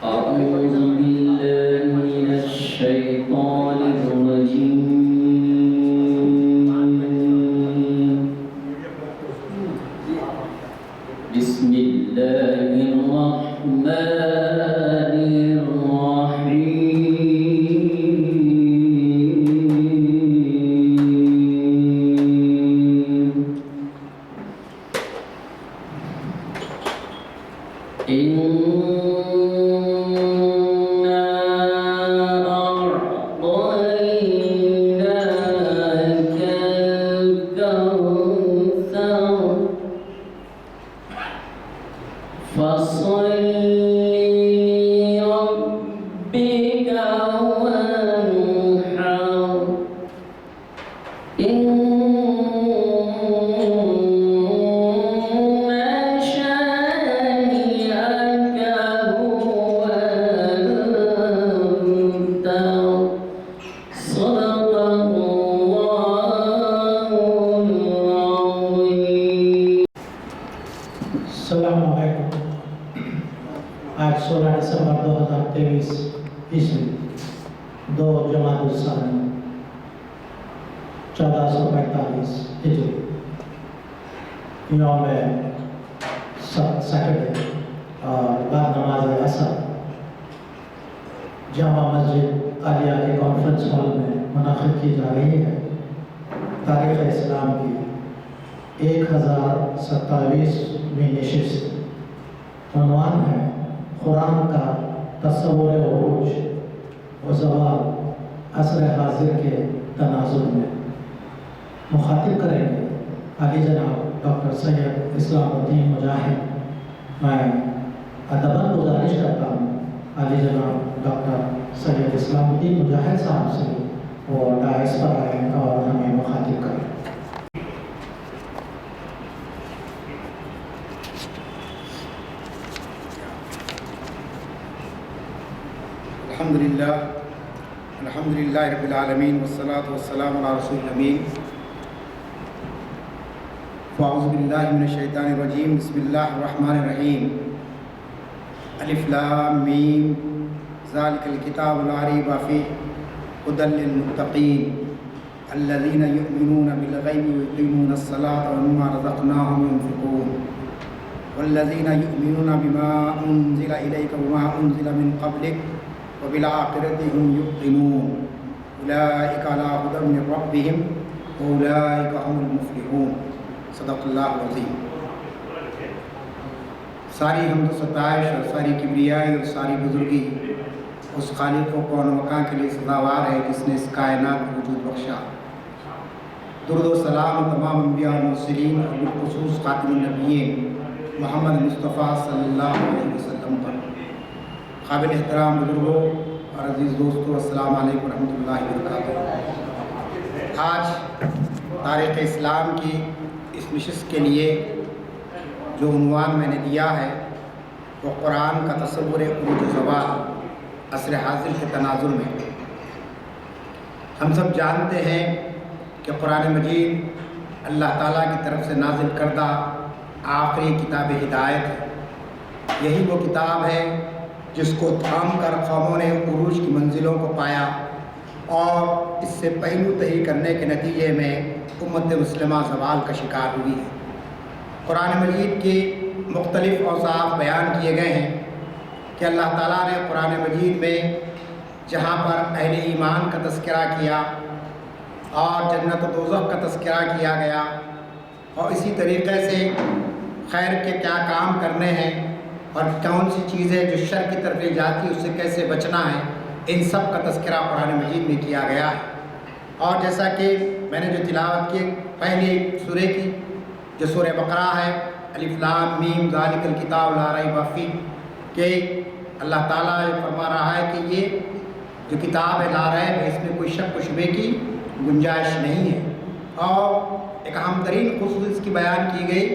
أعوذ بالله من الشيطان الرجيم بسم الله الرحمن الرحيم إنا أعطيناك الكوثر فصل لربك وانحر إن شانئك هو الأبتر صدق الله العظيم. السلام علیکم. آج 16 دسمبر 2023 عیسوی 2 جمادی الثانی 1445 ہجری یوم سیٹرڈے اور بعد نماز عصر جامع مسجد عالیہ کے کانفرنس ہال میں منعقد کی جا رہی ہے. تاریخ اسلام کی 1027ویں نشست. عنوان ہے قرآن کا تصور عروج و زوال عصر حاضر کے تناظر میں. مخاطب کریں گے علی جناب ڈاکٹر سید اسلام الدین مجاہد. میں ادباً گزارش کرتا ہوں علی جناب ڈاکٹر سید اسلام الدین مجاہد صاحب سے وہ ڈائس پر آئیں اور ہمیں مخاطب کریں. الحمد للہ رب العالمین والصلاة والسلام علی رسول الامین. فاعوذ باللہ من الشیطان الرجیم. بسم اللہ الرحمن الرحیم. الف لام میم ذالک الکتاب لا ریب فیہ ھدی للمتقین الذین یؤمنون بالغیب ویقیمون الصلاة ومما رزقناہم ينفقون والذین یؤمنون بما انزل الیک وما انزل من قبلک وبالآخرة هم يوقنون أولئك على هدى من ربهم وأولئك هم المفلحون. صدق اللہ العظیم. ساری حمد و ستائش اور ساری کبریائی اور ساری بزرگی اس خالق و کون و مکان کے لیے سزاوار ہے جس نے اس کائنات کو وجود بخشا. درود و سلام تمام انبیاء و مرسلین اور بالخصوص خاتم النبیین محمد مصطفیٰ صلی اللہ علیہ وسلم پر. قابل احترام بزرگوں اور عزیز دوستوں، السلام علیکم ورحمۃ اللہ وبرکاتہ. آج تاریخ اسلام کی اس نشست کے لیے جو عنوان میں نے دیا ہے وہ قرآن کا تصور عروج و زوال عصر حاضر کے تناظر میں. ہم سب جانتے ہیں کہ قرآن مجید اللہ تعالیٰ کی طرف سے نازل کردہ آخری کتاب ہدایت ہے. یہی وہ کتاب ہے جس کو تھام کر قوموں نے عروج کی منزلوں کو پایا اور اس سے پہلو تہی کرنے کے نتیجے میں امت مسلمہ زوال کا شکار ہوئی ہے. قرآن مجید کی مختلف اوصاف بیان کیے گئے ہیں کہ اللہ تعالیٰ نے قرآن مجید میں جہاں پر اہل ایمان کا تذکرہ کیا اور جنت و دوزخ کا تذکرہ کیا گیا اور اسی طریقے سے خیر کے کیا کام کرنے ہیں اور کون سی چیزیں جو شر کی طرف لے جاتی ہے اس سے کیسے بچنا ہے، ان سب کا تذکرہ قرآن مجید میں کیا گیا ہے. اور جیسا کہ میں نے جو تلاوت کی پہلی سورہ کی جو سورہ بقرہ ہے الف لام میم ذالک الکتاب لا ریب فیہ، کہ اللہ تعالیٰ فرما رہا ہے کہ یہ جو کتاب ہے لا ریب ہے، اس میں کوئی شک و شبے کی گنجائش نہیں ہے. اور ایک اہم ترین خصوص اس کی بیان کی گئی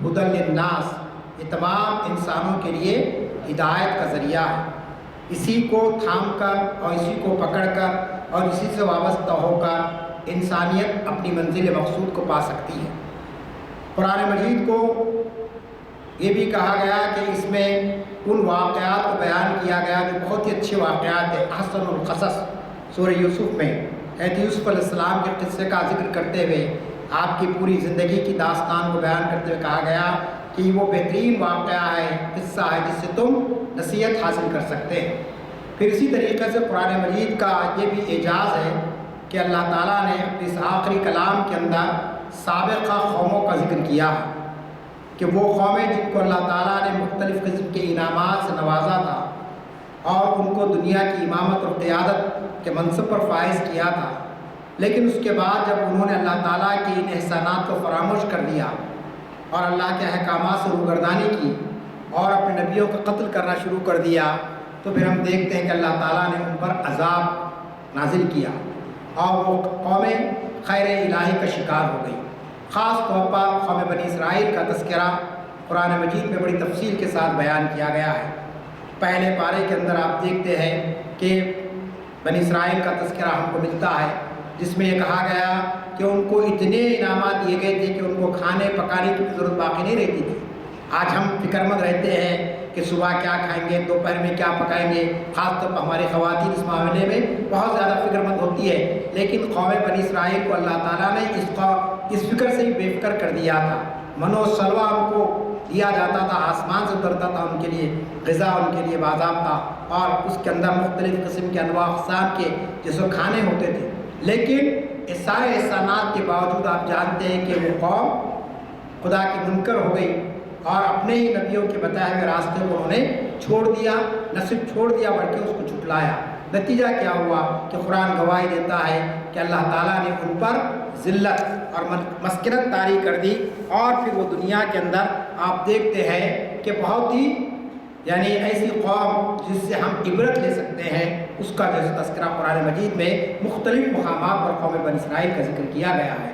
ھدی للناس، یہ تمام انسانوں کے لیے ہدایت کا ذریعہ ہے. اسی کو تھام کر اور اسی کو پکڑ کر اور اسی سے وابستہ ہو کر انسانیت اپنی منزل مقصود کو پا سکتی ہے. قرآن مجید کو یہ بھی کہا گیا کہ اس میں ان واقعات کو بیان کیا گیا جو بہت ہی اچھے واقعات ہیں۔ احسن القصص سورہ یوسف میں حضرت یوسف علیہ السلام کے قصے کا ذکر کرتے ہوئے آپ کی پوری زندگی کی داستان کو بیان کرتے ہوئے کہا گیا کہ وہ بہترین واقعہ ہے، قصہ ہے جس سے تم نصیحت حاصل کر سکتے ہیں۔ پھر اسی طریقے سے قرآن مجید کا یہ بھی اعجاز ہے کہ اللہ تعالیٰ نے اپنے اس آخری کلام کے اندر سابقہ قوموں کا ذکر کیا ہے کہ وہ قومیں جن کو اللہ تعالیٰ نے مختلف قسم کے انعامات سے نوازا تھا اور ان کو دنیا کی امامت اور قیادت کے منصب پر فائز کیا تھا، لیکن اس کے بعد جب انہوں نے اللہ تعالیٰ کی ان احسانات کو فراموش کر دیا اور اللہ کے احکامات سے روگردانی کی اور اپنے نبیوں کا قتل کرنا شروع کر دیا، تو پھر ہم دیکھتے ہیں کہ اللہ تعالیٰ نے ان پر عذاب نازل کیا اور وہ قومیں خیر الہی کا شکار ہو گئی۔ خاص طور پر قوم بنی اسرائیل کا تذکرہ قرآن مجید میں بڑی تفصیل کے ساتھ بیان کیا گیا ہے۔ پہلے پارے کے اندر آپ دیکھتے ہیں کہ بنی اسرائیل کا تذکرہ ہم کو ملتا ہے، جس میں یہ کہا گیا کہ ان کو اتنے انعامات دیے گئے تھے کہ ان کو کھانے پکانے کی ضرورت باقی نہیں رہتی تھی۔ آج ہم فکر مند رہتے ہیں کہ صبح کیا کھائیں گے، دوپہر میں کیا پکائیں گے، خاص طور پر ہماری خواتین اس معاملے میں بہت زیادہ فکر مند ہوتی ہے، لیکن قوم بنی اسرائیل کو اللہ تعالیٰ نے اس فکر سے ہی بے فکر کر دیا تھا۔ منو سلوا ان کو دیا جاتا تھا، آسمان سے اترتا تھا ان کے لیے غذا، ان کے لیے باضابطہ، اور اس کے اندر مختلف قسم کے انواع اقسام کے جیسے کھانے ہوتے تھے، لیکن اس سارے احسانات کے باوجود آپ جانتے ہیں کہ وہ قوم خدا کی منکر ہو گئی اور اپنے ہی نبیوں کے بتائے ہوئے راستے کو انہوں نے چھوڑ دیا، نہ صرف چھوڑ دیا بلکہ اس کو جھٹلایا۔ نتیجہ کیا ہوا کہ قرآن گواہی دیتا ہے کہ اللہ تعالیٰ نے ان پر ذلت اور مسکنت طاری کر دی، اور پھر وہ دنیا کے اندر آپ دیکھتے ہیں کہ بہت ہی ایسی قوم جس سے ہم عبرت لے سکتے ہیں، اس کا جیسے تذکرہ قرآن مجید میں مختلف مقامات پر قوم بنی اسرائیل کا ذکر کیا گیا ہے۔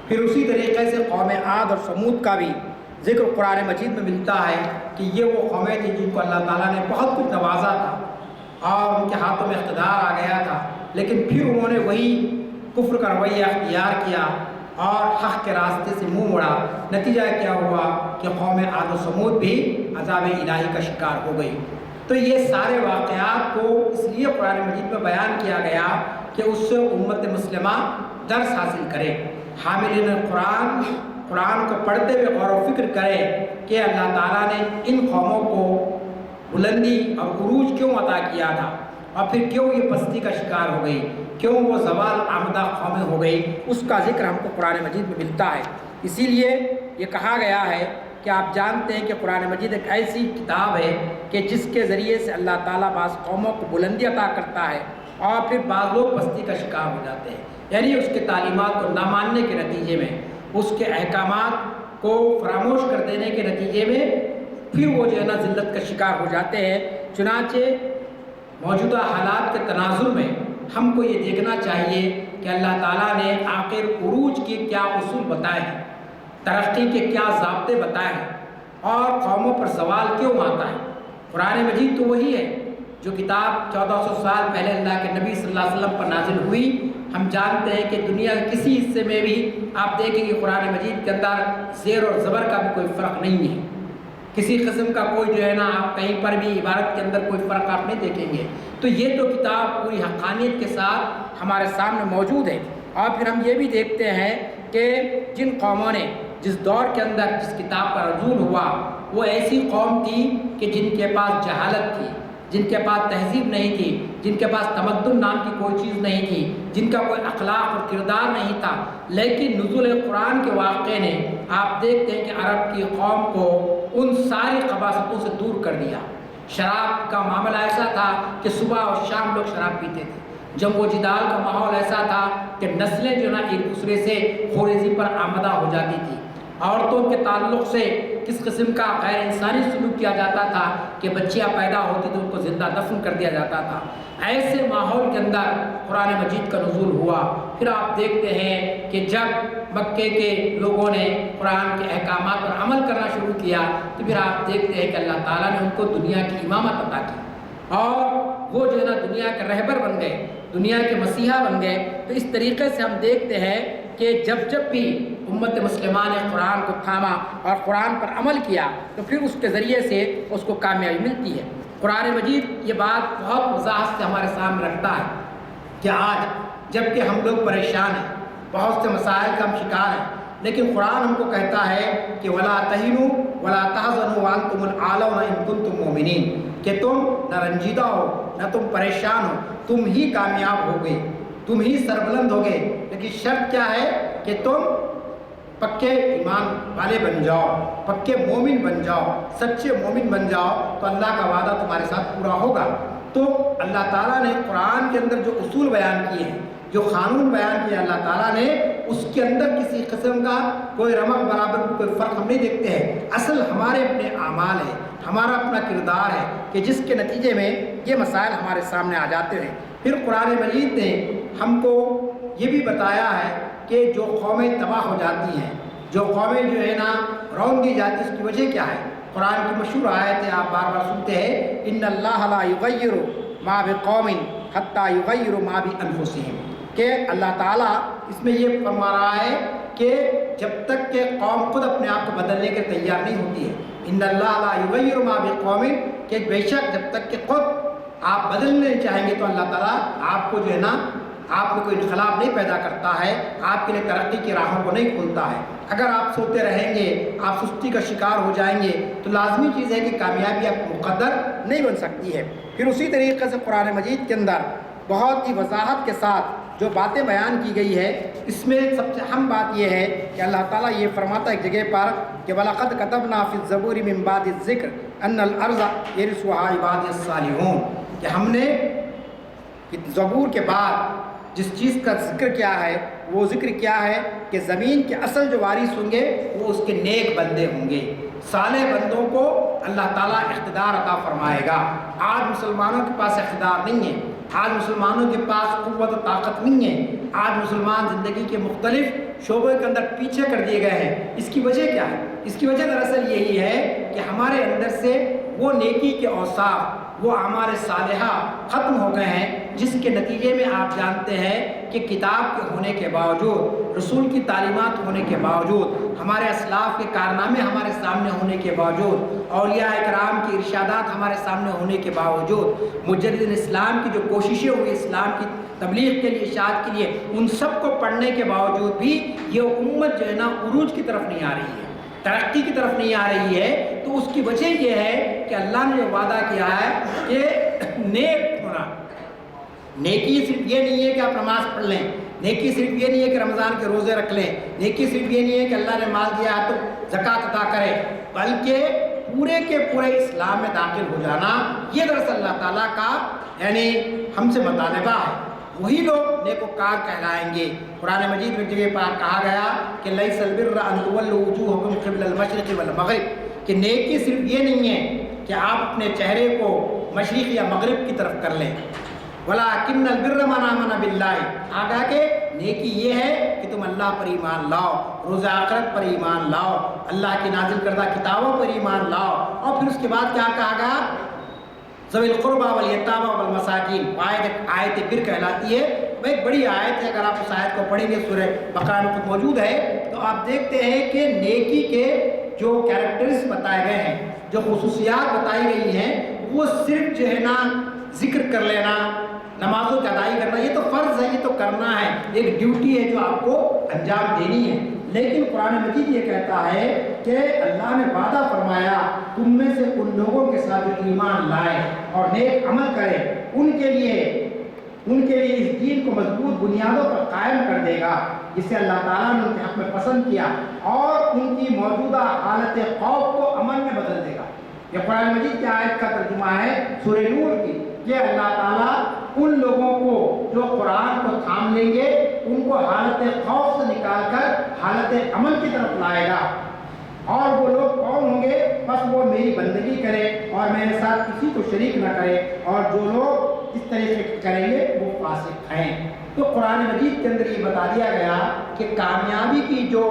پھر اسی طریقے سے قوم عاد اور ثمود کا بھی ذکر قرآن مجید میں ملتا ہے کہ یہ وہ قومیں تھیں جن کو اللہ تعالیٰ نے بہت کچھ نوازا تھا اور ان کے ہاتھوں میں اقتدار آ گیا تھا، لیکن پھر انہوں نے وہی کفر کا رویہ اختیار کیا اور حق کے راستے سے منہ موڑا۔ نتیجہ کیا ہوا کہ قوم عاد و ثمود بھی عذاب الہی کا شکار ہو گئی۔ تو یہ سارے واقعات کو اس لیے قرآن مجید میں بیان کیا گیا کہ اس سے امت مسلمہ درس حاصل کرے، حاملین قرآن کو پڑھتے ہوئے غور و فکر کرے کہ اللہ تعالیٰ نے ان قوموں کو بلندی اور عروج کیوں عطا کیا تھا، اور پھر کیوں یہ پستی کا شکار ہو گئی، کیوں وہ زوال آمدہ قومیں ہو گئی، اس کا ذکر ہم کو قرآن مجید میں ملتا ہے۔ اسی لیے یہ کہا گیا ہے کہ آپ جانتے ہیں کہ قرآن مجید ایک ایسی کتاب ہے کہ جس کے ذریعے سے اللہ تعالیٰ بعض قوموں کو بلندی عطا کرتا ہے اور پھر بعض لوگ پستی کا شکار ہو جاتے ہیں، یعنی اس کے تعلیمات کو نہ ماننے کے نتیجے میں، اس کے احکامات کو فراموش کر دینے کے نتیجے میں پھر وہ ذلت کا شکار ہو جاتے ہیں۔ چنانچہ موجودہ حالات کے تناظر میں ہم کو یہ دیکھنا چاہیے کہ اللہ تعالیٰ نے آخر عروج کے کیا اصول بتائے ہیں، ترقی کے کیا ضابطے بتائے ہیں، اور قوموں پر زوال کیوں آتا ہے۔ قرآن مجید تو وہی ہے جو کتاب 1400 سال پہلے اللہ کے نبی صلی اللہ علیہ وسلم پر نازل ہوئی۔ ہم جانتے ہیں کہ دنیا کے کسی حصے میں بھی آپ دیکھیں گے قرآن مجید کے اندر زیر اور زبر کا بھی کوئی فرق نہیں ہے، کسی قسم کا کوئی آپ کہیں پر بھی عبارت کے اندر کوئی فرق آپ نہیں دیکھیں گے۔ تو یہ تو کتاب پوری حقانیت کے ساتھ ہمارے سامنے موجود ہے۔ اور پھر ہم یہ بھی دیکھتے ہیں کہ جن قوموں نے جس دور کے اندر جس کتاب کا نزول ہوا، وہ ایسی قوم تھی کہ جن کے پاس جہالت تھی، جن کے پاس تہذیب نہیں تھی، جن کے پاس تمدن نام کی کوئی چیز نہیں تھی، جن کا کوئی اخلاق اور کردار نہیں تھا، لیکن نزول قرآن کے واقعے نے آپ دیکھتے ہیں کہ عرب کی قوم کو ان ساری قباستوں سے دور کر دیا۔ شراب کا معاملہ ایسا تھا کہ صبح اور شام لوگ شراب پیتے تھے، جنگ و جدال کا ماحول ایسا تھا کہ نسلیں ایک دوسرے سے خوریزی پر آمدہ ہو جاتی تھی، عورتوں کے تعلق سے کس قسم کا غیر انسانی سلوک کیا جاتا تھا کہ بچیاں پیدا ہوتی تو ان کو زندہ دفن کر دیا جاتا تھا۔ ایسے ماحول کے اندر قرآن مجید کا نزول ہوا۔ پھر آپ دیکھتے ہیں کہ جب مکے کے لوگوں نے قرآن کے احکامات پر عمل کرنا شروع کیا تو پھر آپ دیکھتے ہیں کہ اللہ تعالیٰ نے ان کو دنیا کی امامت عطا کی اور وہ دنیا کے رہبر بن گئے، دنیا کے مسیحا بن گئے۔ تو اس طریقے سے ہم دیکھتے ہیں کہ جب بھی امت مسلمہ نے قرآن کو تھاما اور قرآن پر عمل کیا تو پھر اس کے ذریعے سے اس کو کامیابی ملتی ہے۔ قرآن مجید یہ بات بہت وضاحت سے ہمارے سامنے رکھتا ہے کہ آج جب کہ ہم لوگ پریشان ہیں، بہت سے مسائل کا ہم شکار ہیں، لیکن قرآن ہم کو کہتا ہے کہ وَلَا تَهِنُوا وَلَا تَحْزَنُوا وَأَنْتُمُ الْأَعْلَوْنَ إِن كُنتُم مُؤْمِنِينَ، کہ تم نہ رنجیدہ ہو نہ تم پریشان ہو، تم ہی کامیاب ہو گئے، تم ہی سربلند ہو گئے، لیکن شرط کیا ہے کہ تم پکے ایمان والے بن جاؤ، پکے مومن بن جاؤ، سچے مومن بن جاؤ، تو اللہ کا وعدہ تمہارے ساتھ پورا ہوگا۔ تو اللہ تعالیٰ نے قرآن کے اندر جو اصول بیان کیے ہیں، جو قانون بیان کیا اللہ تعالیٰ نے، اس کے اندر کسی قسم کا کوئی رمق برابر کوئی فرق ہم نہیں دیکھتے ہیں۔ اصل ہمارے اپنے اعمال ہے، ہمارا اپنا کردار ہے کہ جس کے نتیجے میں یہ مسائل ہمارے سامنے آ جاتے ہیں۔ پھر قرآن مجید نے ہم کو یہ بھی بتایا ہے کہ جو قومیں تباہ ہو جاتی ہیں، جو قومیں جو ہے نا رون دی جاتی، اس کی وجہ کیا ہے؟ قرآن کی مشہور آیت ہے، آپ بار بار سنتے ہیں، ان اللہ لا یغیر ما بقوم حتی یغیروا ما بانفسہم، کہ اللہ تعالیٰ اس میں یہ فرما رہا ہے کہ جب تک کہ قوم خود اپنے آپ کو بدلنے کے تیار نہیں ہوتی ہے، ان اللہ لا یغیر ما بقوم، کہ بے شک جب تک کہ خود آپ بدلنے چاہیں گے تو اللہ تعالیٰ آپ کو جو ہے نا آپ میں کوئی انقلاب نہیں پیدا کرتا ہے، آپ کے لیے ترقی کی راہوں کو نہیں کھولتا ہے۔ اگر آپ سوتے رہیں گے، آپ سستی کا شکار ہو جائیں گے تو لازمی چیز ہے کہ کامیابی آپ کو مقدر نہیں بن سکتی ہے۔ پھر اسی طریقے سے قرآن مجید کے اندر بہت ہی وضاحت کے ساتھ جو باتیں بیان کی گئی ہے، اس میں سب سے اہم بات یہ ہے کہ اللہ تعالیٰ یہ فرماتا ہے ایک جگہ پر کہ وَلَقَدْ كَتَبْنَا فِي الزَّبُورِ مِن بَعْدِ الذِّكْرِ أَنَّ الْأَرْضَ يَرِثُهَا عِبَادِيَ الصَّالِحُونَ، کہ ہم نے زبور کے بعد جس چیز کا ذکر کیا ہے، وہ ذکر کیا ہے کہ زمین کے اصل جو وارث ہوں گے وہ اس کے نیک بندے ہوں گے، صالح بندوں کو اللہ تعالیٰ اقتدار عطا فرمائے گا۔ آج مسلمانوں کے پاس اقتدار نہیں ہے، آج مسلمانوں کے پاس قوت و طاقت نہیں ہے، آج مسلمان زندگی کے مختلف شعبوں کے اندر پیچھے کر دیے گئے ہیں۔ اس کی وجہ کیا ہے؟ اس کی وجہ دراصل یہی ہے کہ ہمارے اندر سے وہ نیکی کے اوصاف، وہ اعمال صالحہ ختم ہو گئے ہیں، جس کے نتیجے میں آپ جانتے ہیں کہ کتاب کے ہونے کے باوجود، رسول کی تعلیمات ہونے کے باوجود، ہمارے اسلاف کے کارنامے ہمارے سامنے ہونے کے باوجود، اولیاء اکرام کی ارشادات ہمارے سامنے ہونے کے باوجود، مجدد اسلام کی جو کوششیں ہوئی اسلام کی تبلیغ کے لیے، اشاعت کے لیے، ان سب کو پڑھنے کے باوجود بھی یہ امت جو ہے نا عروج کی طرف نہیں آ رہی ہے، ترقی کی طرف نہیں آ رہی ہے۔ تو اس کی وجہ یہ ہے کہ اللہ نے جو وعدہ کیا ہے کہ نیک ہونا، نیکی صرف یہ نہیں ہے کہ آپ نماز پڑھ لیں، نیکی صرف یہ نہیں ہے کہ رمضان کے روزے رکھ لیں، نیکی صرف یہ نہیں ہے کہ اللہ نے مال دیا ہے تو زکوٰۃ ادا کرے، بلکہ پورے کے پورے اسلام میں داخل ہو جانا، یہ دراصل اللہ تعالیٰ کا یعنی ہم سے مطالبہ ہے۔ وہی لوگ نیکوکار کہلائیں گے۔ قرآن مجید میں جگہ پر کہا گیا کہ لیس البر ان تولوا وجوہکم قبل المشرق والمغرب، کہ نیکی صرف یہ نہیں ہے کہ آپ اپنے چہرے کو مشرق یا مغرب کی طرف کر لیں، ولکن البر من آمن باللہ، آگا کہ نیکی یہ ہے کہ تم اللہ پر ایمان لاؤ، روز آخرت پر ایمان لاؤ، اللہ کی نازل کردہ کتابوں پر ایمان لاؤ، اور پھر اس کے بعد کیا کہا گیا؟ ذوی القربى والیتامى والمساکین، آیت بر کہلاتی ہے۔ وہ ایک بڑی آیت ہے، اگر آپ اس آیت کو پڑھیں گے سورہ بقرہ میں خود موجود ہے، تو آپ دیکھتے ہیں کہ نیکی کے جو کیریکٹرز بتائے گئے ہیں، جو خصوصیات بتائی گئی ہیں، وہ صرف جو ہے نا ذکر کر لینا، نمازوں کی ادائی کرنا، یہ تو فرض ہے، یہ تو کرنا ہے، ایک ڈیوٹی ہے جو آپ کو انجام دینی ہے۔ لیکن قرآن مجید یہ کہتا ہے کہ اللہ نے وعدہ فرمایا تم میں سے ان لوگوں کے ساتھ جو ایمان لائے اور نیک عمل کرے، ان کے لیے اس دین کو مضبوط بنیادوں پر قائم کر دے گا، جسے اللہ تعالیٰ نے ان کے حق میں پسند کیا، اور ان کی موجودہ حالت خوف کو امن میں بدل دے گا۔ یہ قرآن مجید کی آیت کا ترجمہ ہے سورہ نور کی، کہ اللہ تعالیٰ ان لوگوں کو جو قرآن کو تھام لیں گے، ان کو حالت خوف سے نکال کر حالت عمل کی طرف لائے گا۔ اور وہ لوگ کون ہوں گے؟ بس وہ میری بندگی کرے اور میرے ساتھ کسی کو شریک نہ کرے، اور جو لوگ اس طرح سے کریں گے وہ فاسق ہیں۔ تو قرآن مجید کے اندر یہ بتا دیا گیا کہ کامیابی کی جو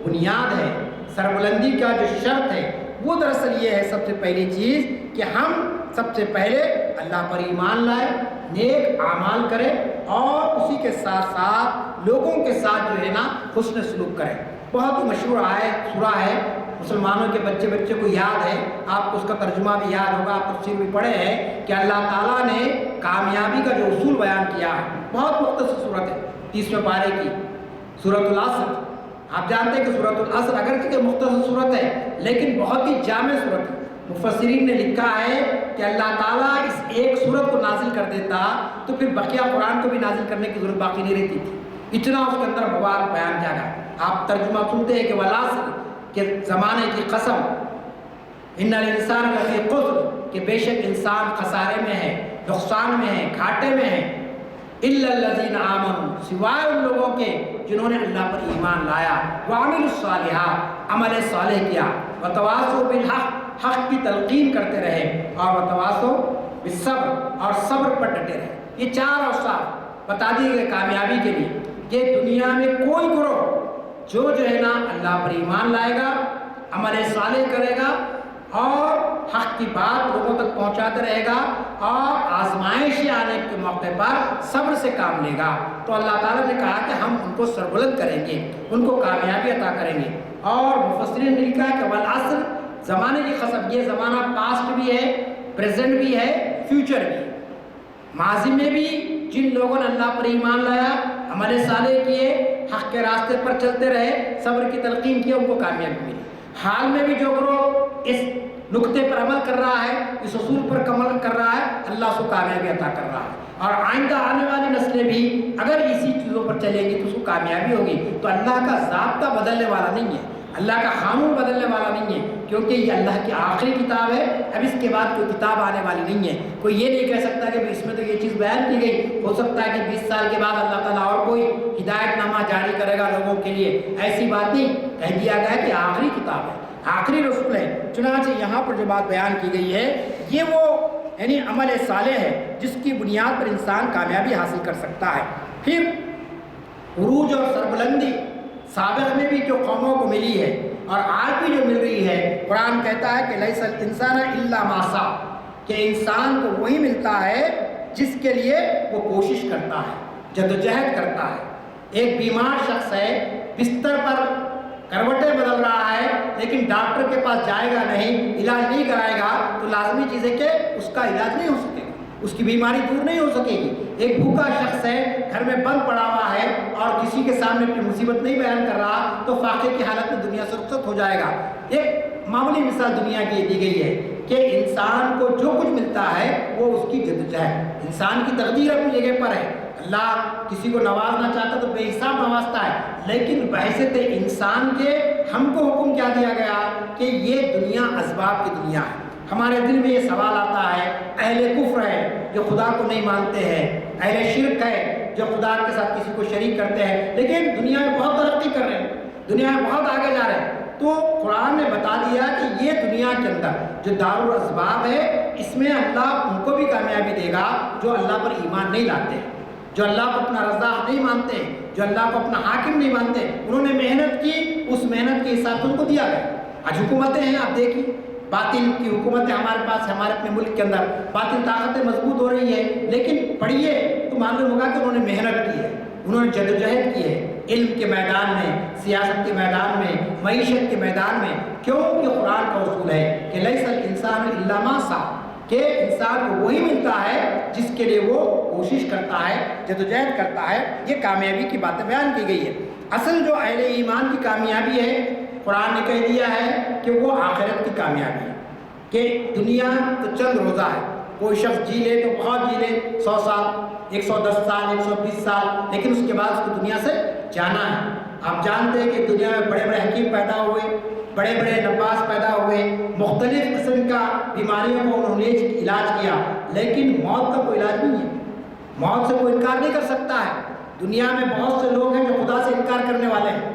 بنیاد ہے، سربلندی کا جو شرط ہے، وہ دراصل یہ ہے سب سے پہلی چیز کہ ہم سب سے پہلے اللہ پر ایمان لائے، نیک اعمال کرے اور اسی کے ساتھ ساتھ لوگوں کے ساتھ جو ہے نا حسن سلوک کرے۔ بہت ہی مشہور سورہ ہے، مسلمانوں کے بچے کو یاد ہے، آپ کو اس کا ترجمہ بھی یاد ہوگا، آپ تفسیر بھی پڑھے ہیں کہ اللہ تعالیٰ نے کامیابی کا جو اصول بیان کیا ہے۔ بہت مختصر صورت ہے، 30ویں پارے کی سورۃ العصر۔ آپ جانتے ہیں کہ سورۃ العصر اگرچہ کہ مختصر صورت ہے لیکن بہت ہی جامع صورت ہے۔ مفسرین نے لکھا ہے کہ اللہ تعالیٰ اس ایک صورت کو نازل کر دیتا تو پھر بقیہ قرآن کو بھی نازل کرنے کی ضرورت باقی نہیں رہتی تھی، اتنا اس کے اندر مواد بیان کیا گیا۔ آپ ترجمہ سنتے ہیں کہ والعصر، کہ زمانے کی قسم، ان الانسان لفی خسر، کہ بے شک انسان خسارے میں ہے، نقصان میں ہے، گھاٹے میں ہے، الا الذین آمنوا، سوائے ان لوگوں کے جنہوں نے اللہ پر ایمان لایا، وعملوا الصالحات، عمل صالح کیا، وتواصوا بالحق، حق کی تلقین کرتے رہے، اور وتواصوا بالصبر، اور صبر پر ڈٹے رہے۔ یہ 4 اوصاف بتا دیے گئے کامیابی کے لیے کہ دنیا میں کوئی گروہ جو ہے نا اللہ پر ایمان لائے گا، عمل صالح کرے گا اور حق کی بات لوگوں تک پہنچاتے رہے گا اور آزمائش آنے کے موقع پر صبر سے کام لے گا، تو اللہ تعالیٰ نے کہا کہ ہم ان کو سربلند کریں گے، ان کو کامیابی عطا کریں گے۔ اور مفسرین نے لکھا ہے کہ والعصر، زمانے کی قسم، یہ زمانہ پاسٹ بھی ہے، پریزنٹ بھی ہے، فیوچر بھی ہے۔ ماضی میں بھی جن لوگوں نے اللہ پر ایمان لایا، عمل صالح کیے، حق کے راستے پر چلتے رہے، صبر کی تلقین کی، ان کو کامیابی ملی۔ حال میں بھی جو گروہ اس نقطے پر عمل کر رہا ہے، اس اصول پر عمل کر رہا ہے، اللہ اس کو کامیابی عطا کر رہا ہے۔ اور آئندہ آنے والی نسلیں بھی اگر اسی چیزوں پر چلیں گی تو اس کو کامیابی ہوگی۔ تو اللہ کا ضابطہ بدلنے والا نہیں ہے، اللہ کا قانون بدلنے والا نہیں ہے، کیونکہ یہ اللہ کی آخری کتاب ہے، اب اس کے بعد کوئی کتاب آنے والی نہیں ہے۔ کوئی یہ نہیں کہہ سکتا کہ اس میں تو یہ چیز بیان کی گئی، ہو سکتا ہے کہ 20 سال کے بعد اللہ تعالیٰ اور کوئی ہدایت نامہ جاری کرے گا لوگوں کے لیے، ایسی بات نہیں، کہہ دیا گیا کہ آخری کتاب ہے، آخری رسول ہے۔ چنانچہ یہاں پر جو بات بیان کی گئی ہے یہ وہ یعنی عمل صالح ہے جس کی بنیاد پر انسان کامیابی حاصل کر سکتا ہے۔ پھر عروج اور سربلندی سابق میں بھی جو قوموں کو ملی ہے اور آج بھی جو مل رہی ہے، قرآن کہتا ہے کہ لیس الانسان الا ما سعی، کہ انسان کو وہی ملتا ہے جس کے لیے وہ کوشش کرتا ہے، جدوجہد کرتا ہے۔ ایک بیمار شخص ہے، بستر پر کروٹیں بدل رہا ہے لیکن ڈاکٹر کے پاس جائے گا نہیں، علاج نہیں کرائے گا، تو لازمی چیز ہے کہ اس کا علاج نہیں ہو سکے گا، اس کی بیماری دور نہیں ہو سکے گی۔ ایک بھوکا شخص ہے، گھر میں بند پڑا ہوا ہے اور کسی کے سامنے اپنی مصیبت نہیں بیان کر رہا، تو فاقے کی حالت میں دنیا سے رخصت ہو جائے گا۔ ایک معمولی مثال دنیا کی دی گئی ہے کہ انسان کو جو کچھ ملتا ہے وہ اس کی جدوجہد، انسان کی تقدیر اپنی جگہ پر ہے۔ اللہ کسی کو نوازنا چاہتا تو بے حساب نوازتا ہے، لیکن بحیثیت انسان کے ہم کو حکم کیا دیا گیا کہ یہ دنیا اسباب کی دنیا ہے۔ ہمارے دل میں یہ سوال آتا ہے، اہل کفر ہے جو خدا کو نہیں مانتے ہیں، اہل شرک ہے جو خدا کے ساتھ کسی کو شریک کرتے ہیں، لیکن دنیا میں بہت ترقی کر رہے ہیں، دنیا میں بہت آگے جا رہے ہیں، تو قرآن نے بتا دیا کہ یہ دنیا کے اندر جو دارالاسباب ہے اس میں اللہ ان کو بھی کامیابی دے گا جو اللہ پر ایمان نہیں لاتے ہیں، جو اللہ کو اپنا رزاق نہیں مانتے، جو اللہ کو اپنا حاکم نہیں مانتے۔ انہوں نے محنت کی، اس محنت کے حساب سے ان کو دیا گیا۔ آج حکومتیں ہیں، آپ دیکھیے باطل کی حکومتیں ہمارے پاس، ہمارے اپنے ملک کے اندر باطل طاقتیں مضبوط ہو رہی ہیں، لیکن پڑھیے تو معلوم ہوگا کہ انہوں نے محنت کی ہے، انہوں نے جدوجہد کی ہے، علم کے میدان میں، سیاست کے میدان میں، معیشت کے میدان میں۔ کیوں؟ کہ قرآن کا اصول ہے کہ لیس الانسان الا ما سعی، کہ انسان کو وہی ملتا ہے جس کے لیے وہ کوشش کرتا ہے، جدوجہد کرتا ہے۔ یہ کامیابی کی باتیں بیان کی گئی ہے۔ اصل جو اہل ایمان کی کامیابی ہے، قرآن نے کہہ دیا ہے کہ وہ آخرت کی کامیابی ہے، کہ دنیا تو چند روزہ ہے، کوئی شخص جی لے تو بہت جی لے، 100 سال، 110 سال، 120 سال، لیکن اس کے بعد اس کو دنیا سے جانا ہے۔ آپ جانتے ہیں کہ دنیا میں بڑے بڑے حکیم پیدا ہوئے، بڑے بڑے نباز پیدا ہوئے، مختلف قسم کا بیماریوں کو انہوں نے علاج کیا، لیکن موت کا کوئی علاج نہیں ہے، موت سے کوئی انکار نہیں کر سکتا ہے۔ دنیا میں بہت سے لوگ ہیں جو خدا سے انکار کرنے والے ہیں،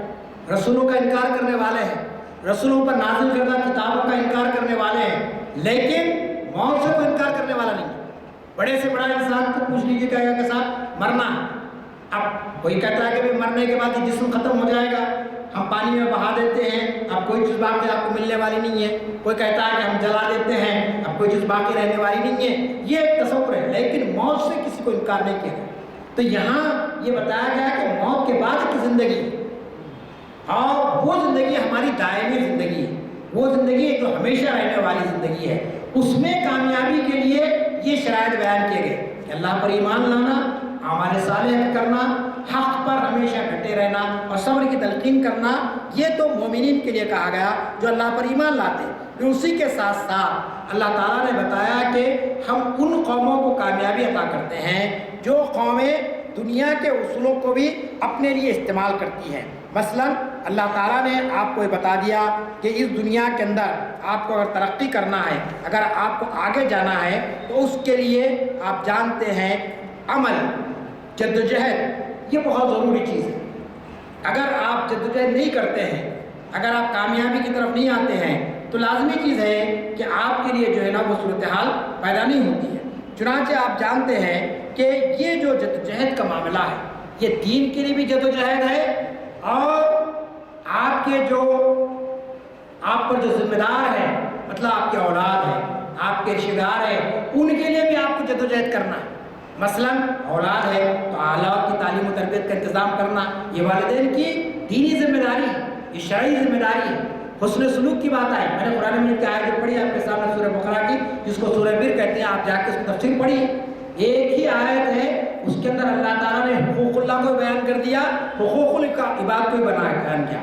رسولوں کا انکار کرنے والے ہیں، رسولوں پر نازل کردہ کتابوں کا انکار کرنے والے ہیں، لیکن موت سے کوئی انکار کرنے والا نہیں ہے۔ بڑے سے بڑا انسان کو پوچھ لیجیے، کہے گا کہ صاحب مرنا ہے، اب کوئی کہتا ہے کہ مرنے کے بعد یہ جسم ختم ہو جائے گا، ہم پانی میں بہا دیتے ہیں، اب کوئی چیز باقی آپ کو ملنے والی نہیں ہے، کوئی کہتا ہے کہ ہم جلا دیتے ہیں، اب کوئی چیز باقی رہنے والی نہیں ہے، یہ ایک تصور ہے، لیکن موت سے کسی کو انکار نہیں کیا۔ تو یہاں یہ بتایا گیا کہ موت کے بعد کی زندگی ہے، اور وہ زندگی ہماری دائمی زندگی ہے، وہ زندگی ہے جو ہمیشہ رہنے والی زندگی ہے۔ اس میں کامیابی کے لیے یہ شرائط بیان کیے گئے کہ اللہ پر ایمان لانا، اعمال صالح کرنا، حق پر ہمیشہ ڈٹے رہنا اور صبر کی تلقین کرنا، یہ تو مومنین کے لیے کہا گیا جو اللہ پر ایمان لاتے ہیں۔ پھر اسی کے ساتھ ساتھ اللہ تعالیٰ نے بتایا کہ ہم ان قوموں کو کامیابی عطا کرتے ہیں جو قومیں دنیا کے اصولوں کو بھی اپنے لیے استعمال کرتی ہیں۔ مثلا اللہ تعالیٰ نے آپ کو یہ بتا دیا کہ اس دنیا کے اندر آپ کو اگر ترقی کرنا ہے، اگر آپ کو آگے جانا ہے، تو اس کے لیے آپ جانتے ہیں عمل، جدوجہد، یہ بہت ضروری چیز ہے۔ اگر آپ جدوجہد نہیں کرتے ہیں، اگر آپ کامیابی کی طرف نہیں آتے ہیں، تو لازمی چیز ہے کہ آپ کے لیے جو ہے نا وہ صورتحال پیدا نہیں ہوتی ہے۔ چنانچہ آپ جانتے ہیں کہ یہ جو جدوجہد کا معاملہ ہے، یہ دین کے لیے بھی جدوجہد ہے، اور آپ کے جو آپ پر جو ذمہ دار ہیں، مطلب آپ کے اولاد ہیں، آپ کے رشتہ دار ہیں، ان کے لیے بھی آپ کو جدوجہد کرنا ہے۔ مثلا اولاد ہے تو اعلیٰ کی تعلیم و تربیت کا انتظام کرنا، یہ والدین کی دینی ذمہ داری ہے، یہ شرعی ذمہ داری ہے۔ حسن سلوک کی بات آئی، میں نے قرآن مجید کی آیت پڑھی آپ کے سامنے، سورہ بقرہ کی، جس کو سورہ بر کہتے ہیں، آپ جا کے اس کی تفسیر پڑھیے۔ ایک ہی آیت ہے، اس کے اندر اللہ تعالیٰ نے حقوق اللہ کو بیان کر دیا، حقوق العباد کو بیان کیا،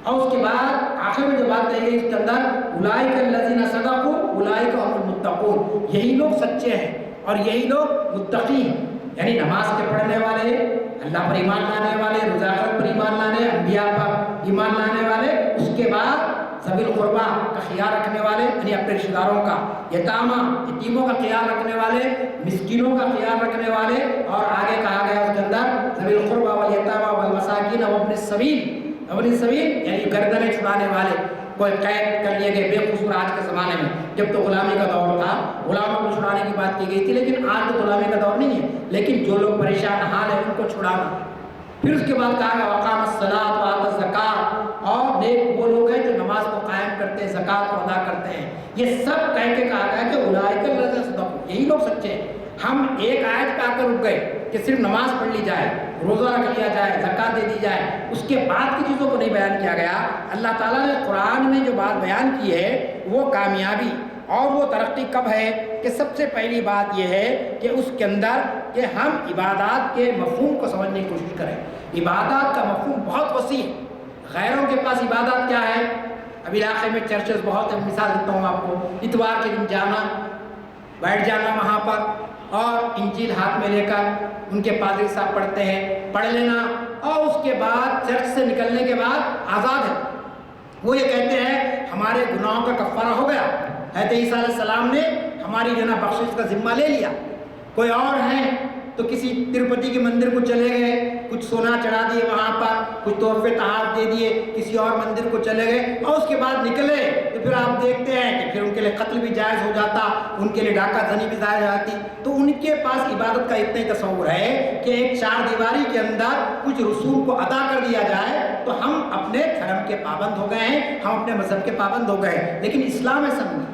اور اس کے بعد آخر میں جو بات کہی گئی اس کے اندر اولئک الذین صدقوا اولئک هم المتقون، یہی لوگ سچے ہیں اور یہی لوگ متقی ہیں، یعنی نماز کے پڑھنے والے، اللہ پر ایمان لانے والے، روزہ آخرت پر ایمان لانے، انبیاء پر ایمان لانے والے، اس کے بعد ذوی القربہ کا خیال رکھنے والے، یعنی اپنے رشتہ داروں کا، یتامہ یتیموں کا خیال رکھنے والے، مسکینوں کا خیال رکھنے والے، اور آگے کہا گیا اس کے اندر ذوی القربہ والیتامہ والمساکین وابن السبیل، یعنی گردنیں چھڑانے والے، کوئی قید کر لیے گئے بے قصور۔ آج کے زمانے میں جب تو غلامی کا دور تھا، غلاموں کو چھڑانے کی بات کی گئی تھی، لیکن آج تو غلامی کا دور نہیں ہے، لیکن جو لوگ پریشان حال ہیں ان کو چھڑانا۔ پھر اس کے بعد کہا گیا وقام الصلاۃ وآت الزکوٰۃ، اور نیک وہ لوگ ہیں جو نماز کو قائم کرتے ہیں، زکوٰۃ کو ادا کرتے ہیں۔ یہ سب کہہ کے کہا گیا کہ اولئک الذین صدقوا، یہی لوگ سچے ہیں۔ ہم ایک آیت پہ آ کر رک گئے کہ صرف نماز پڑھ لی جائے، روزہ رکھ لیا جائے، زکوٰۃ دے دی جائے، اس کے بعد کی چیزوں کو نہیں بیان کیا گیا۔ اللہ تعالیٰ نے قرآن میں جو بات بیان کی ہے وہ کامیابی اور وہ ترقی کب ہے کہ سب سے پہلی بات یہ ہے کہ اس کے اندر کہ ہم عبادات کے مفہوم کو سمجھنے کی کوشش کریں۔ عبادات کا مفہوم بہت وسیع ہے، غیروں کے پاس عبادات کیا ہے؟ اب علاقے میں چرچز بہت ہیں، مثال دیتا ہوں آپ کو، اتوار کے دن جانا، بیٹھ جانا وہاں پر، اور انجیل ہاتھ میں لے کر ان کے پادری صاحب پڑھتے ہیں، پڑھ لینا، اور اس کے بعد چرچ سے نکلنے کے بعد آزاد ہے۔ وہ یہ کہتے ہیں ہمارے گناہوں کا کفارہ ہو گیا، حضرت عیسیٰ علیہ السلام نے ہماری جو نا بخشش کا ذمہ لے لیا۔ کوئی اور ہیں تو کسی تروپتی کے مندر کو چلے گئے، کچھ سونا چڑھا دیے وہاں پر، کچھ تحفے تحائف دے دیے، کسی اور مندر کو چلے گئے، اور اس کے بعد نکلے تو پھر آپ دیکھتے ہیں کہ پھر ان کے لیے قتل بھی جائز ہو جاتا، ان کے لیے ڈاکہ زنی بھی جائز ہو جاتی۔ تو ان کے پاس عبادت کا اتنا ہی تصور ہے کہ ایک چار دیواری کے اندر کچھ رسوم کو ادا کر دیا جائے تو ہم اپنے دھرم کے پابند ہو گئے ہیں، ہم اپنے مذہب کے پابند ہو گئے ہیں۔ لیکن اسلام ایسا نہیں۔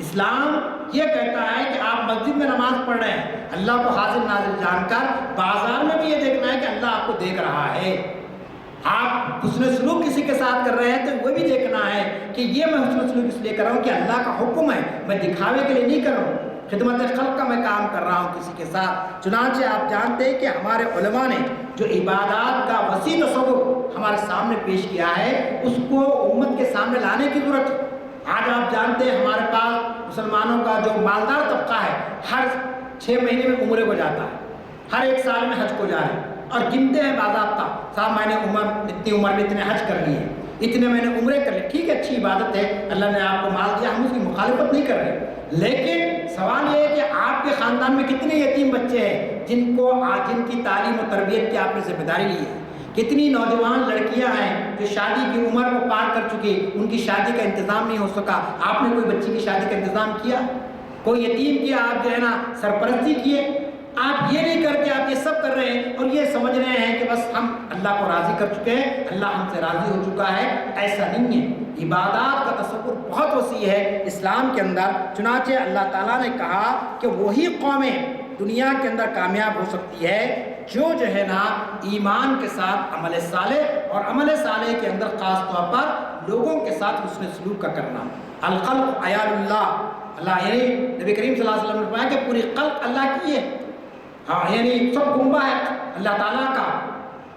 اسلام یہ کہتا ہے کہ آپ مسجد میں نماز پڑھ رہے ہیں، اللہ کو حاضر ناظر جان کر، بازار میں بھی یہ دیکھنا ہے کہ اللہ آپ کو دیکھ رہا ہے۔ آپ حسن سلوک کسی کے ساتھ کر رہے ہیں تو وہ بھی دیکھنا ہے کہ یہ میں حسن سلوک اس لیے کر رہا ہوں کہ اللہ کا حکم ہے، میں دکھاوے کے لیے نہیں کر رہا ہوں، خدمت خلق کا میں کام کر رہا ہوں کسی کے ساتھ۔ چنانچہ آپ جانتے ہیں کہ ہمارے علماء نے جو عبادات کا وسیع تصور ہمارے سامنے پیش کیا ہے، اس کو امت کے سامنے لانے کی ضرورت ہے۔ آج آپ جانتے ہیں ہمارے پاس مسلمانوں کا جو مالدار طبقہ ہے، ہر 6 مہینے میں عمرے کو جاتا ہے، ہر 1 سال میں حج کو جا رہے ہیں، اور گنتے ہیں باضابطہ، صاحب میں نے اتنی عمر میں اتنے حج کر لیے، اتنے میں نے عمرے کر لیے۔ ٹھیک ہے، اچھی عبادت ہے، اللہ نے آپ کو مال دیا، ہم اس کی مخالفت نہیں کر رہے، لیکن سوال یہ ہے کہ آپ کے خاندان میں کتنے یتیم بچے ہیں جن کی تعلیم و تربیت کی آپ نے ذمہ داری لی ہے؟ کتنی نوجوان لڑکیاں ہیں جو شادی کی عمر کو پار کر چکی، ان کی شادی کا انتظام نہیں ہو سکا، آپ نے کوئی بچی کی شادی کا انتظام کیا؟ کوئی یتیم کی آپ جو ہے نا سرپرستی کیے؟ آپ یہ نہیں کر کے آپ یہ سب کر رہے ہیں اور یہ سمجھ رہے ہیں کہ بس ہم اللہ کو راضی کر چکے ہیں، اللہ ہم سے راضی ہو چکا ہے، ایسا نہیں ہے۔ عبادات کا تصور بہت وسیع ہے اسلام کے اندر، چنانچہ اللہ تعالیٰ نے کہا کہ وہی قومیں دنیا کے اندر کامیاب ہو سکتی ہے جو ہے نا ایمان کے ساتھ عمل صالح، اور عمل صالح کے اندر خاص طور پر لوگوں کے ساتھ حسن سلوک کا کرنا۔ الخلق عیال اللہ یعنی نبی کریم صلی اللہ علیہ وسلم نے فرمایا کہ پوری خلق اللہ کی ہے، ہاں یعنی سب کنبہ ہے اللہ تعالیٰ کا،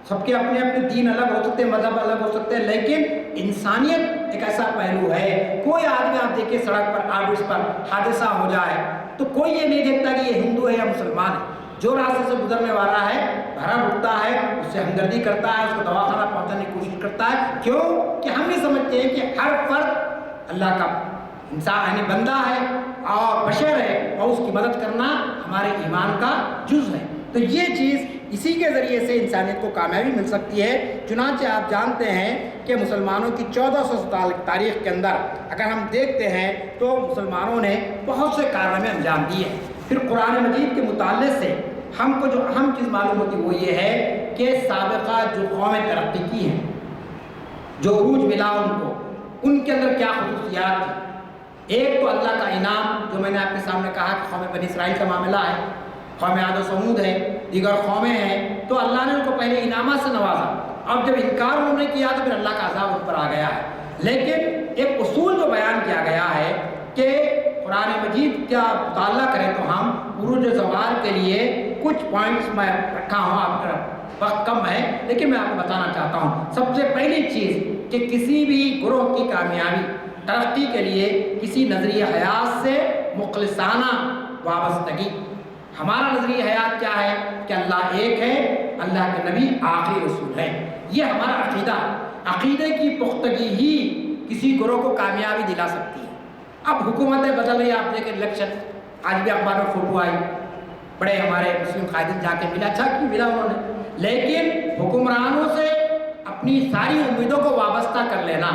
سب کے اپنے اپنے دین الگ ہو سکتے ہیں، مذہب الگ ہو سکتے ہیں، لیکن انسانیت ایک ایسا پہلو ہے۔ کوئی آدمی آپ دیکھیں سڑک پر آبش پر حادثہ ہو جائے تو کوئی یہ نہیں دیکھتا کہ یہ ہندو ہے یا مسلمان ہے، جو راستے سے گزرنے والا ہے بھرا رکتا ہے، اس سے ہمدردی کرتا ہے، اس کو دواخانہ پہنچانے کی کوشش کرتا ہے۔ کیوں کہ ہم یہ سمجھتے ہیں کہ ہر فرد اللہ کا انسان یعنی بندہ ہے اور بشر ہے، اور اس کی مدد کرنا ہمارے ایمان کا جز ہے۔ تو یہ چیز اسی کے ذریعے سے انسانیت کو کامیابی مل سکتی ہے۔ چنانچہ آپ جانتے ہیں کہ مسلمانوں کی 1400 سال تاریخ کے اندر اگر ہم دیکھتے ہیں تو مسلمانوں نے بہت سے کارنامے انجام دیے ہیں۔ پھر قرآن مجید کے متعلق سے ہم کو جو اہم چیز معلوم ہوتی وہ یہ ہے کہ سابقہ جو قومیں ترقی کی ہیں، جو عروج ملا ان کو، ان کے اندر کیا خصوصیات تھیں۔ ایک تو اللہ کا انعام، جو میں نے آپ کے سامنے کہا کہ قوم بنی اسرائیل کا معاملہ ہے، قوم عاد و سمود ہے، دیگر قومیں ہیں، تو اللہ نے ان کو پہلے انعامات سے نوازا، اب جب انکار انہوں نے کیا تو پھر اللہ کا عذاب ان پر آ گیا ہے۔ لیکن ایک اصول جو بیان کیا گیا ہے کہ قرآن مجید کا مطالعہ کریں تو ہم عروج و زوال کے لیے کچھ پوائنٹس میں رکھا ہوں، آپ کا وقت کم ہے لیکن میں آپ کو بتانا چاہتا ہوں۔ سب سے پہلی چیز کہ کسی بھی گروہ کی کامیابی ترقی کے لیے کسی نظریہ حیات سے مخلصانہ وابستگی۔ ہمارا نظریہ حیات کیا ہے کہ اللہ ایک ہے، اللہ کے نبی آخری رسول ہے، یہ ہمارا عقیدہ۔ عقیدے کی پختگی ہی کسی گروہ کو کامیابی دلا سکتی ہے۔ اب حکومتیں بدل رہی ہیں، آپ دیکھیں الیکشن، آج بھی اخبار میں فوٹو آئی، بڑے ہمارے مسلم قائدین جا کے ملا، اچھا کیوں ملا انہوں نے، لیکن حکمرانوں سے اپنی ساری امیدوں کو وابستہ کر لینا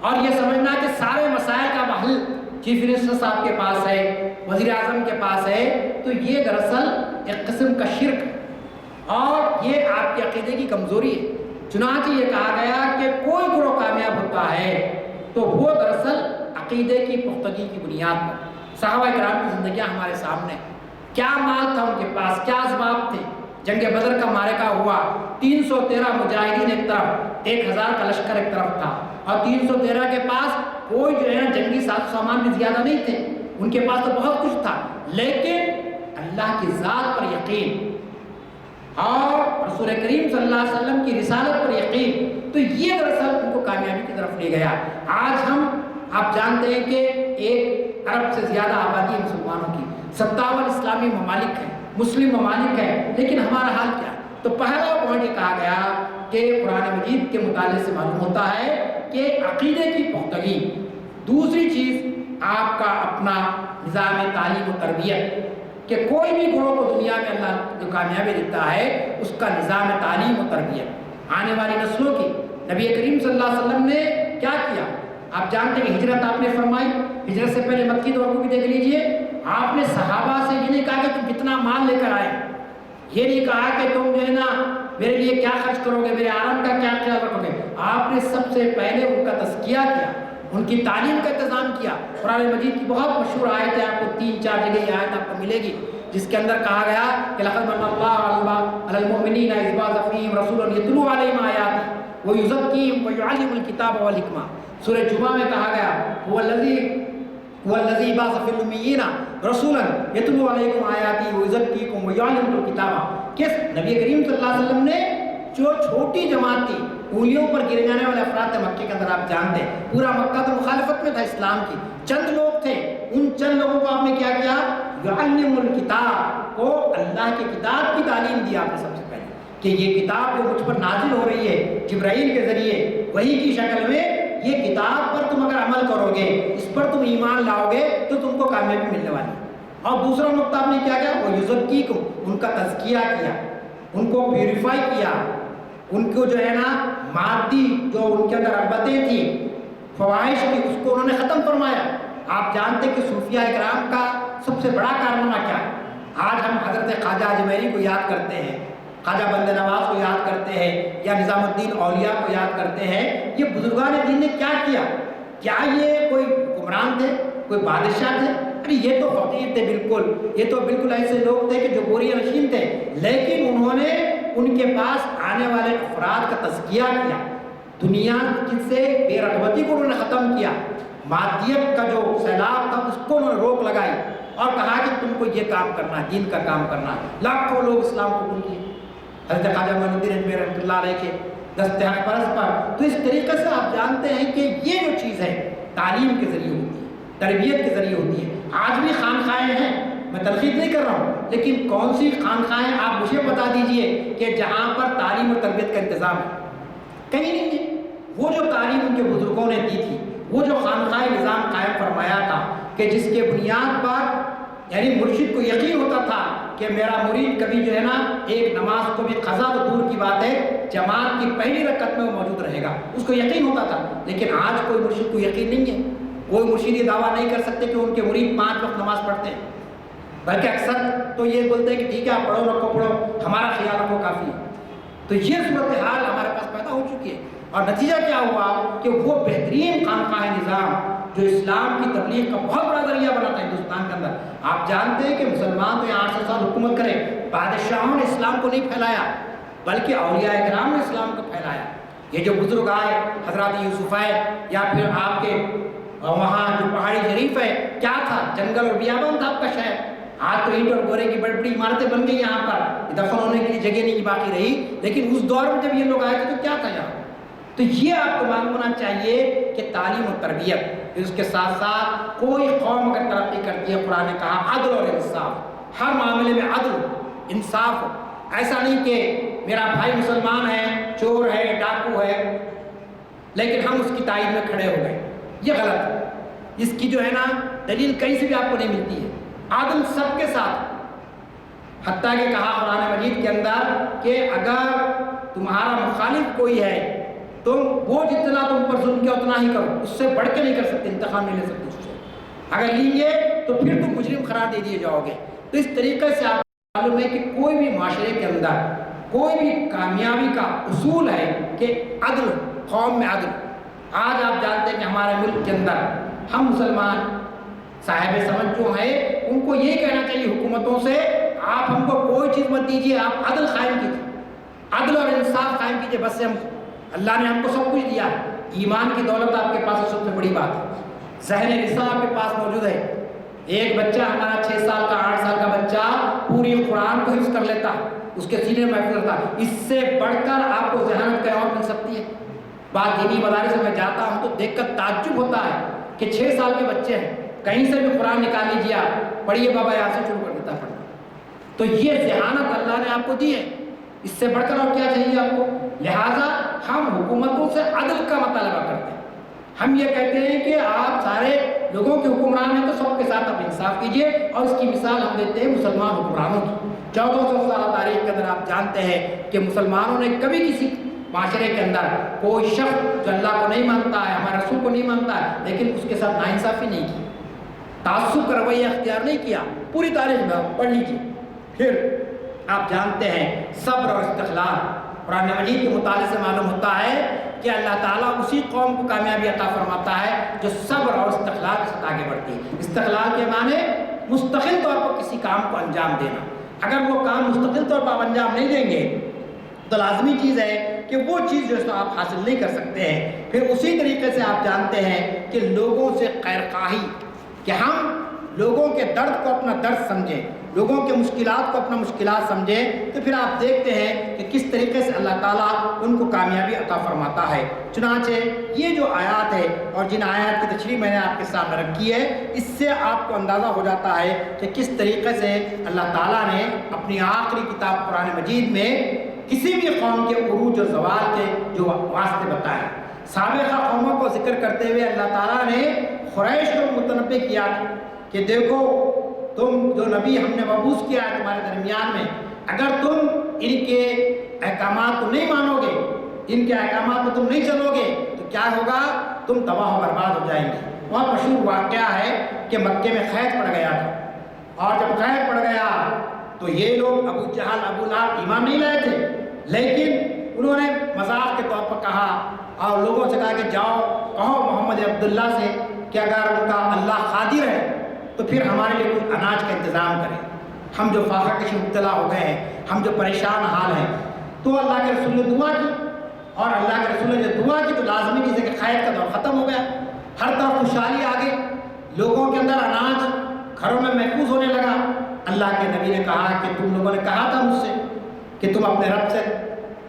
اور یہ سمجھنا کہ سارے مسائل کا حل چیف منسٹر صاحب کے پاس ہے، وزیر اعظم کے پاس ہے، تو یہ دراصل ایک قسم کا شرک ہے اور یہ آپ کے عقیدے کی کمزوری ہے۔ چنانچہ یہ کہا گیا کہ کوئی گروہ کامیاب ہوتا ہے تو وہ دراصل عقیدے کی پختگی کی بنیاد پر۔ صحابہ کرام کی زندگیاں ہمارے سامنے، کیا مال تھا ان کے پاس، کیا اسباب تھے، جنگ بدر کا معرکہ ہوا، 313 مجاہدین ایک طرف، 1000 کا لشکر ایک طرف تھا، اور 313 کے پاس کوئی جو ہے جنگی سامان بھی زیادہ نہیں تھے، ان کے پاس تو بہت کچھ تھا، لیکن اللہ کی ذات پر یقین اور رسول کریم صلی اللہ علیہ وسلم کی رسالت پر یقین، تو یہ دراصل ان کو کامیابی کی طرف لے گیا۔ آج ہم آپ جانتے ہیں کہ 1 ارب سے زیادہ آبادی ہے مسلمانوں کی، 57 اسلامی ممالک ہیں، مسلم ممالک ہیں، لیکن ہمارا حال کیا ہے؟ تو پہلا پوائنٹ یہ کہا گیا کہ قرآن مجید کے مطالعے سے معلوم ہوتا ہے کہ عقیدے کی پختگی۔ دوسری چیز آپ کا اپنا نظام تعلیم و تربیت، کہ کوئی بھی گروہ کو دنیا میں اللہ جو کامیابی دیتا ہے اس کا نظام تعلیم و تربیت آنے والی نسلوں کی۔ نبی کریم صلی اللہ علیہ وسلم نے کیا کیا؟ آپ جانتے ہیں کہ ہجرت آپ نے فرمائی، ہجرت سے پہلے مکی دور کو بھی دیکھ لیجئے، آپ نے صحابہ سے یہ نہیں کہا کہ تم کتنا مال لے کر آئے، یہ نہیں کہا کہ تم جو ہے نا میرے لیے کیا خرچ کرو گے، میرے آرام کا کیا خیال رکھو گے، آپ نے سب سے پہلے ان کا تزکیہ کیا، ان کی تعلیم کا انتظام کیا۔ قرآن مجید کی بہت مشہور آیت ہے، آپ کو 3-4 جگہ یہ آیت آپ کو ملے گی جس کے اندر کہا گیا کہ لقد من اللہ علی المؤمنین اذ بعث فیہم رسولا یتلو علیہم آیاتہ ویزکیہم ویعلمهم الکتاب والحکمہ۔ سورہ جمعہ میں کہا گیا هو الذی بعث فی الامیین رسولا یتلو علیکم آیاتہ ویزکیکم ویعلمکم الکتاب۔ کس نبی کریم صلی اللہ علیہ وسلم نے جو چھوٹی جماعت تھی، انگلیوں پر گرے جانے والے افراد تھے مکے کے اندر، آپ جانتے ہیں پورا مکہ تو مخالفت میں تھا اسلام کی، چند لوگ تھے، ان چند لوگوں کو آپ نے کیا کیا؟ یعلم الکتاب، کو اللہ کی کتاب کی تعلیم دی آپ نے سب سے پہلے، کہ یہ کتاب جو مجھ پر نازل ہو رہی ہے جبرائیل کے ذریعے وحی کی شکل میں، یہ کتاب پر تم اگر عمل کرو گے، اس پر تم ایمان لاؤ گے تو تم کو کامیابی ملنے والی ہے۔ اور دوسرا نقطہ آپ نے کیا کیا؟ وہ یزکیکم، ان کا تزکیہ کیا، ان کو پیوریفائی کیا، ان کو جو ہے نا مادی جو ان کے اندر رغبتیں تھیں فواہش کی، اس کو انہوں نے ختم فرمایا۔ آپ جانتے کہ صوفیہ اکرام کا سب سے بڑا کارنامہ کیا ہے؟ آج ہم حضرت خواجہ اجمیری کو یاد کرتے ہیں، خواجہ بند نواز کو یاد کرتے ہیں، یا نظام الدین اولیاء کو یاد کرتے ہیں۔ یہ بزرگان دین نے کیا کیا؟ کیا یہ کوئی حکمران تھے، کوئی بادشاہ تھے؟ ارے یہ تو فقیر تھے، بالکل یہ تو بالکل ایسے لوگ تھے کہ جو بوریہ نشین تھے، لیکن انہوں نے ان کے پاس آنے والے افراد کا تزکیہ کیا، دنیا سے بے رغبتی کو انہوں نے ختم کیا، مادیت کا جو سیلاب تھا اس کو انہوں نے روک لگائی اور کہا کہ تم کو یہ کام کرنا ہے، دین کا کام کرنا ہے۔ لاکھوں لوگ اسلام قبول کیے حضرت خواجہ معین الدین اجمیری رحمۃ اللہ علیہ کے دست حق پرست پر۔ تو اس طریقے سے آپ جانتے ہیں کہ یہ جو چیز ہے تعلیم کے ذریعے ہوتی ہے، تربیت کے ذریعے ہوتی ہے۔ آج بھی خانقاہیں ہیں، میں تنقید نہیں کر رہا ہوں، لیکن کون سی خانقاہیں آپ مجھے بتا دیجئے کہ جہاں پر تعلیم اور تربیت کا انتظام ہے؟ کہیں نہیں ہے۔ وہ جو تعلیم ان کے بزرگوں نے دی تھی، وہ جو خانقاہ نظام قائم فرمایا تھا کہ جس کے بنیاد پر یعنی مرشد کو یقین ہوتا تھا کہ میرا مرید کبھی جو ہے نا ایک نماز کو بھی قضا تو دور کی بات ہے، جماعت کی پہلی رکعت میں وہ موجود رہے گا، اس کو یقین ہوتا تھا۔ لیکن آج کوئی مرشد کو یقین نہیں ہے، کوئی مرشد یہ دعویٰ نہیں کر سکتے کہ ان کے مرید 5 وقت نماز پڑھتے ہیں، بلکہ اکثر تو یہ بولتے ہیں کہ ٹھیک ہے آپ پڑھو رکھو پڑھو، ہمارا خیال رکھو کافی ہے۔ تو یہ صورتحال ہمارے پاس پیدا ہو چکی ہے، اور نتیجہ کیا ہوا کہ وہ بہترین خانقاہ نظام جو اسلام کی تبلیغ کا بہت بڑا ذریعہ بنا تھا ہندوستان کے اندر۔ آپ جانتے ہیں کہ مسلمان تو یہاں 800 سال حکومت کرے، بادشاہوں نے اسلام کو نہیں پھیلایا بلکہ اولیاء کرام نے اسلام کو پھیلایا۔ یہ جو بزرگ آئے، حضرات یوسف ہے، یا پھر آپ کے وہاں جو پہاڑی شریف ہے، کیا تھا؟ جنگل اور بیابان تھا آپ کا شہر۔ آج تو اینٹ اور گورے کی بڑی بڑی عمارتیں بن گئی، یہاں پر دفن ہونے کے لیے جگہ نہیں باقی رہی، لیکن اس دور میں جب یہ لوگ آئے تھے تو کیا تھا یہاں؟ تو یہ آپ کو معلوم ہونا چاہیے کہ تعلیم و تربیت، اس کے ساتھ ساتھ کوئی قوم اگر ترقی کرتی ہے، قرآن نے کہا عدل اور انصاف، ہر معاملے میں عدل انصاف ہو۔ ایسا نہیں کہ میرا بھائی مسلمان ہے، چور ہے، ڈاکو ہے، لیکن ہم اس کی تائید میں کھڑے ہو گئے، یہ غلط ہے۔ اس کی جو ہے نا دلیل کہیں سے بھی آپ کو نہیں ملتی ہے۔ عدل سب کے ساتھ، حتیٰ کہ کہا قرآن مجید کے اندر کہ اگر تمہارا مخالف کوئی ہے تم وہ جتنا تم پر ظلم کیا اتنا ہی کرو، اس سے بڑھ کے نہیں کر سکتے، انتقام نہیں لے سکتے اس سے۔ اگر لیں گے تو پھر تم مجرم قرار دے دیے جاؤ گے۔ تو اس طریقے سے آپ کو معلوم ہے کہ کوئی بھی معاشرے کے اندر کوئی بھی کامیابی کا اصول ہے کہ عدل، قوم میں عدل۔ آج آپ جانتے ہیں کہ ہمارے ملک کے اندر ہم مسلمان صاحب سمجھ جو ہیں ان کو یہ کہنا چاہیے حکومتوں سے، آپ ہم کو کوئی چیز مت دیجیے، آپ عدل قائم کیجیے، عدل اور انصاف قائم کیجیے، بس سے ہم اللہ نے ہم کو سب کچھ دیا ہے۔ ایمان کی دولت آپ کے پاس سب سے بڑی بات ہے، ذہن رسا آپ کے پاس موجود ہے۔ ایک بچہ ہمارا 6 سال کا 8 سال کا بچہ پوری قرآن کو حفظ کر لیتا ہے، اس کے سینے میں محفوظ رہتا ہے۔ اس سے بڑھ کر آپ کو ذہانت کہیں اور مل سکتی ہے؟ بعض دینی مدارس میں جاتا ہوں تو دیکھ کر تعجب ہوتا ہے کہ 6 سال کے بچے ہیں، کہیں سے بھی قرآن نکال لیجیے آپ، پڑھیے بابا یہاں سے شروع کر دیتا پڑھنا۔ تو یہ ذہانت اللہ نے آپ کو دی ہے، اس سے بڑھ کر اور کیا چاہیے آپ کو؟ لہٰذا ہم حکومتوں سے عدل کا مطالبہ کرتے ہیں۔ ہم یہ کہتے ہیں کہ آپ سارے لوگوں کے حکمران ہیں تو سب کے ساتھ آپ انصاف کیجیے، اور اس کی مثال ہم دیتے ہیں مسلمان حکمرانوں کی۔ 1400 سال تاریخ کے اندر آپ جانتے ہیں کہ مسلمانوں نے کبھی کسی معاشرے کے اندر کوئی شخص جو اللہ کو نہیں مانتا ہے، ہمارے رسول کو نہیں مانتا ہے، لیکن اس کے ساتھ ناانصافی نہیں کی، تعصب کا رویہ اختیار نہیں کیا۔ پوری تاریخ میں پڑھ لیجیے۔ پھر آپ جانتے ہیں صبر اور استقلال، قرآن مجید کے مطالعے سے معلوم ہوتا ہے کہ اللہ تعالیٰ اسی قوم کو کامیابی عطا فرماتا ہے جو صبر اور استقلال کے ساتھ آگے بڑھتی ہے۔ استقلال کے معنی مستقل طور پر کسی کام کو انجام دینا۔ اگر وہ کام مستقل طور پر انجام نہیں دیں گے تو لازمی چیز ہے کہ وہ چیز جو ہے تو آپ حاصل نہیں کر سکتے ہیں۔ پھر اسی طریقے سے آپ جانتے ہیں کہ لوگوں سے خیرخواہی، کہ ہم لوگوں کے درد کو اپنا درد سمجھیں، لوگوں کے مشکلات کو اپنا مشکلات سمجھیں، تو پھر آپ دیکھتے ہیں کہ کس طریقے سے اللہ تعالیٰ ان کو کامیابی عطا فرماتا ہے۔ چنانچہ یہ جو آیات ہے اور جن آیات کی تشریح میں نے آپ کے سامنے رکھی ہے، اس سے آپ کو اندازہ ہو جاتا ہے کہ کس طریقے سے اللہ تعالیٰ نے اپنی آخری کتاب قرآن مجید میں کسی بھی قوم کے عروج اور زوال کے جو واسطے بتائے۔ سابقہ قوموں کو ذکر کرتے ہوئے اللہ تعالیٰ نے قریش کو متنبع کیا کہ دیکھو تم جو نبی ہم نے مبعوث کیا ہے تمہارے درمیان میں، اگر تم ان کے احکامات کو نہیں مانو گے، ان کے احکامات میں تم نہیں چلو گے تو کیا ہوگا؟ تم تباہ و برباد ہو جائیں گے۔ وہاں مشہور واقعہ ہے کہ مکے میں قحط پڑ گیا تھا اور جب غیب پڑ گیا تو یہ لوگ ابو جہل ابو لہب ایمان نہیں لائے تھے، لیکن انہوں نے مذاق کے طور پر کہا اور لوگوں سے کہا کہ جاؤ کہو محمد عبداللہ سے کہ اگر ان کا اللہ قادر ہے تو پھر ہمارے لیے کچھ اناج کا انتظام کریں، ہم جو فاقہ کشی مبتلا ہو گئے ہیں، ہم جو پریشان حال ہیں۔ تو اللہ کے رسول نے دعا کی، اور اللہ کے رسول نے جب دعا کی تو لازمی چیز ہے کہ خیر کا دور ختم ہو گیا، ہر طرف خوشحالی آ گئی، لوگوں کے اندر اناج گھروں میں محفوظ ہونے لگا۔ اللہ کے نبی نے کہا کہ تم لوگوں نے کہا تھا مجھ سے کہ تم اپنے رب سے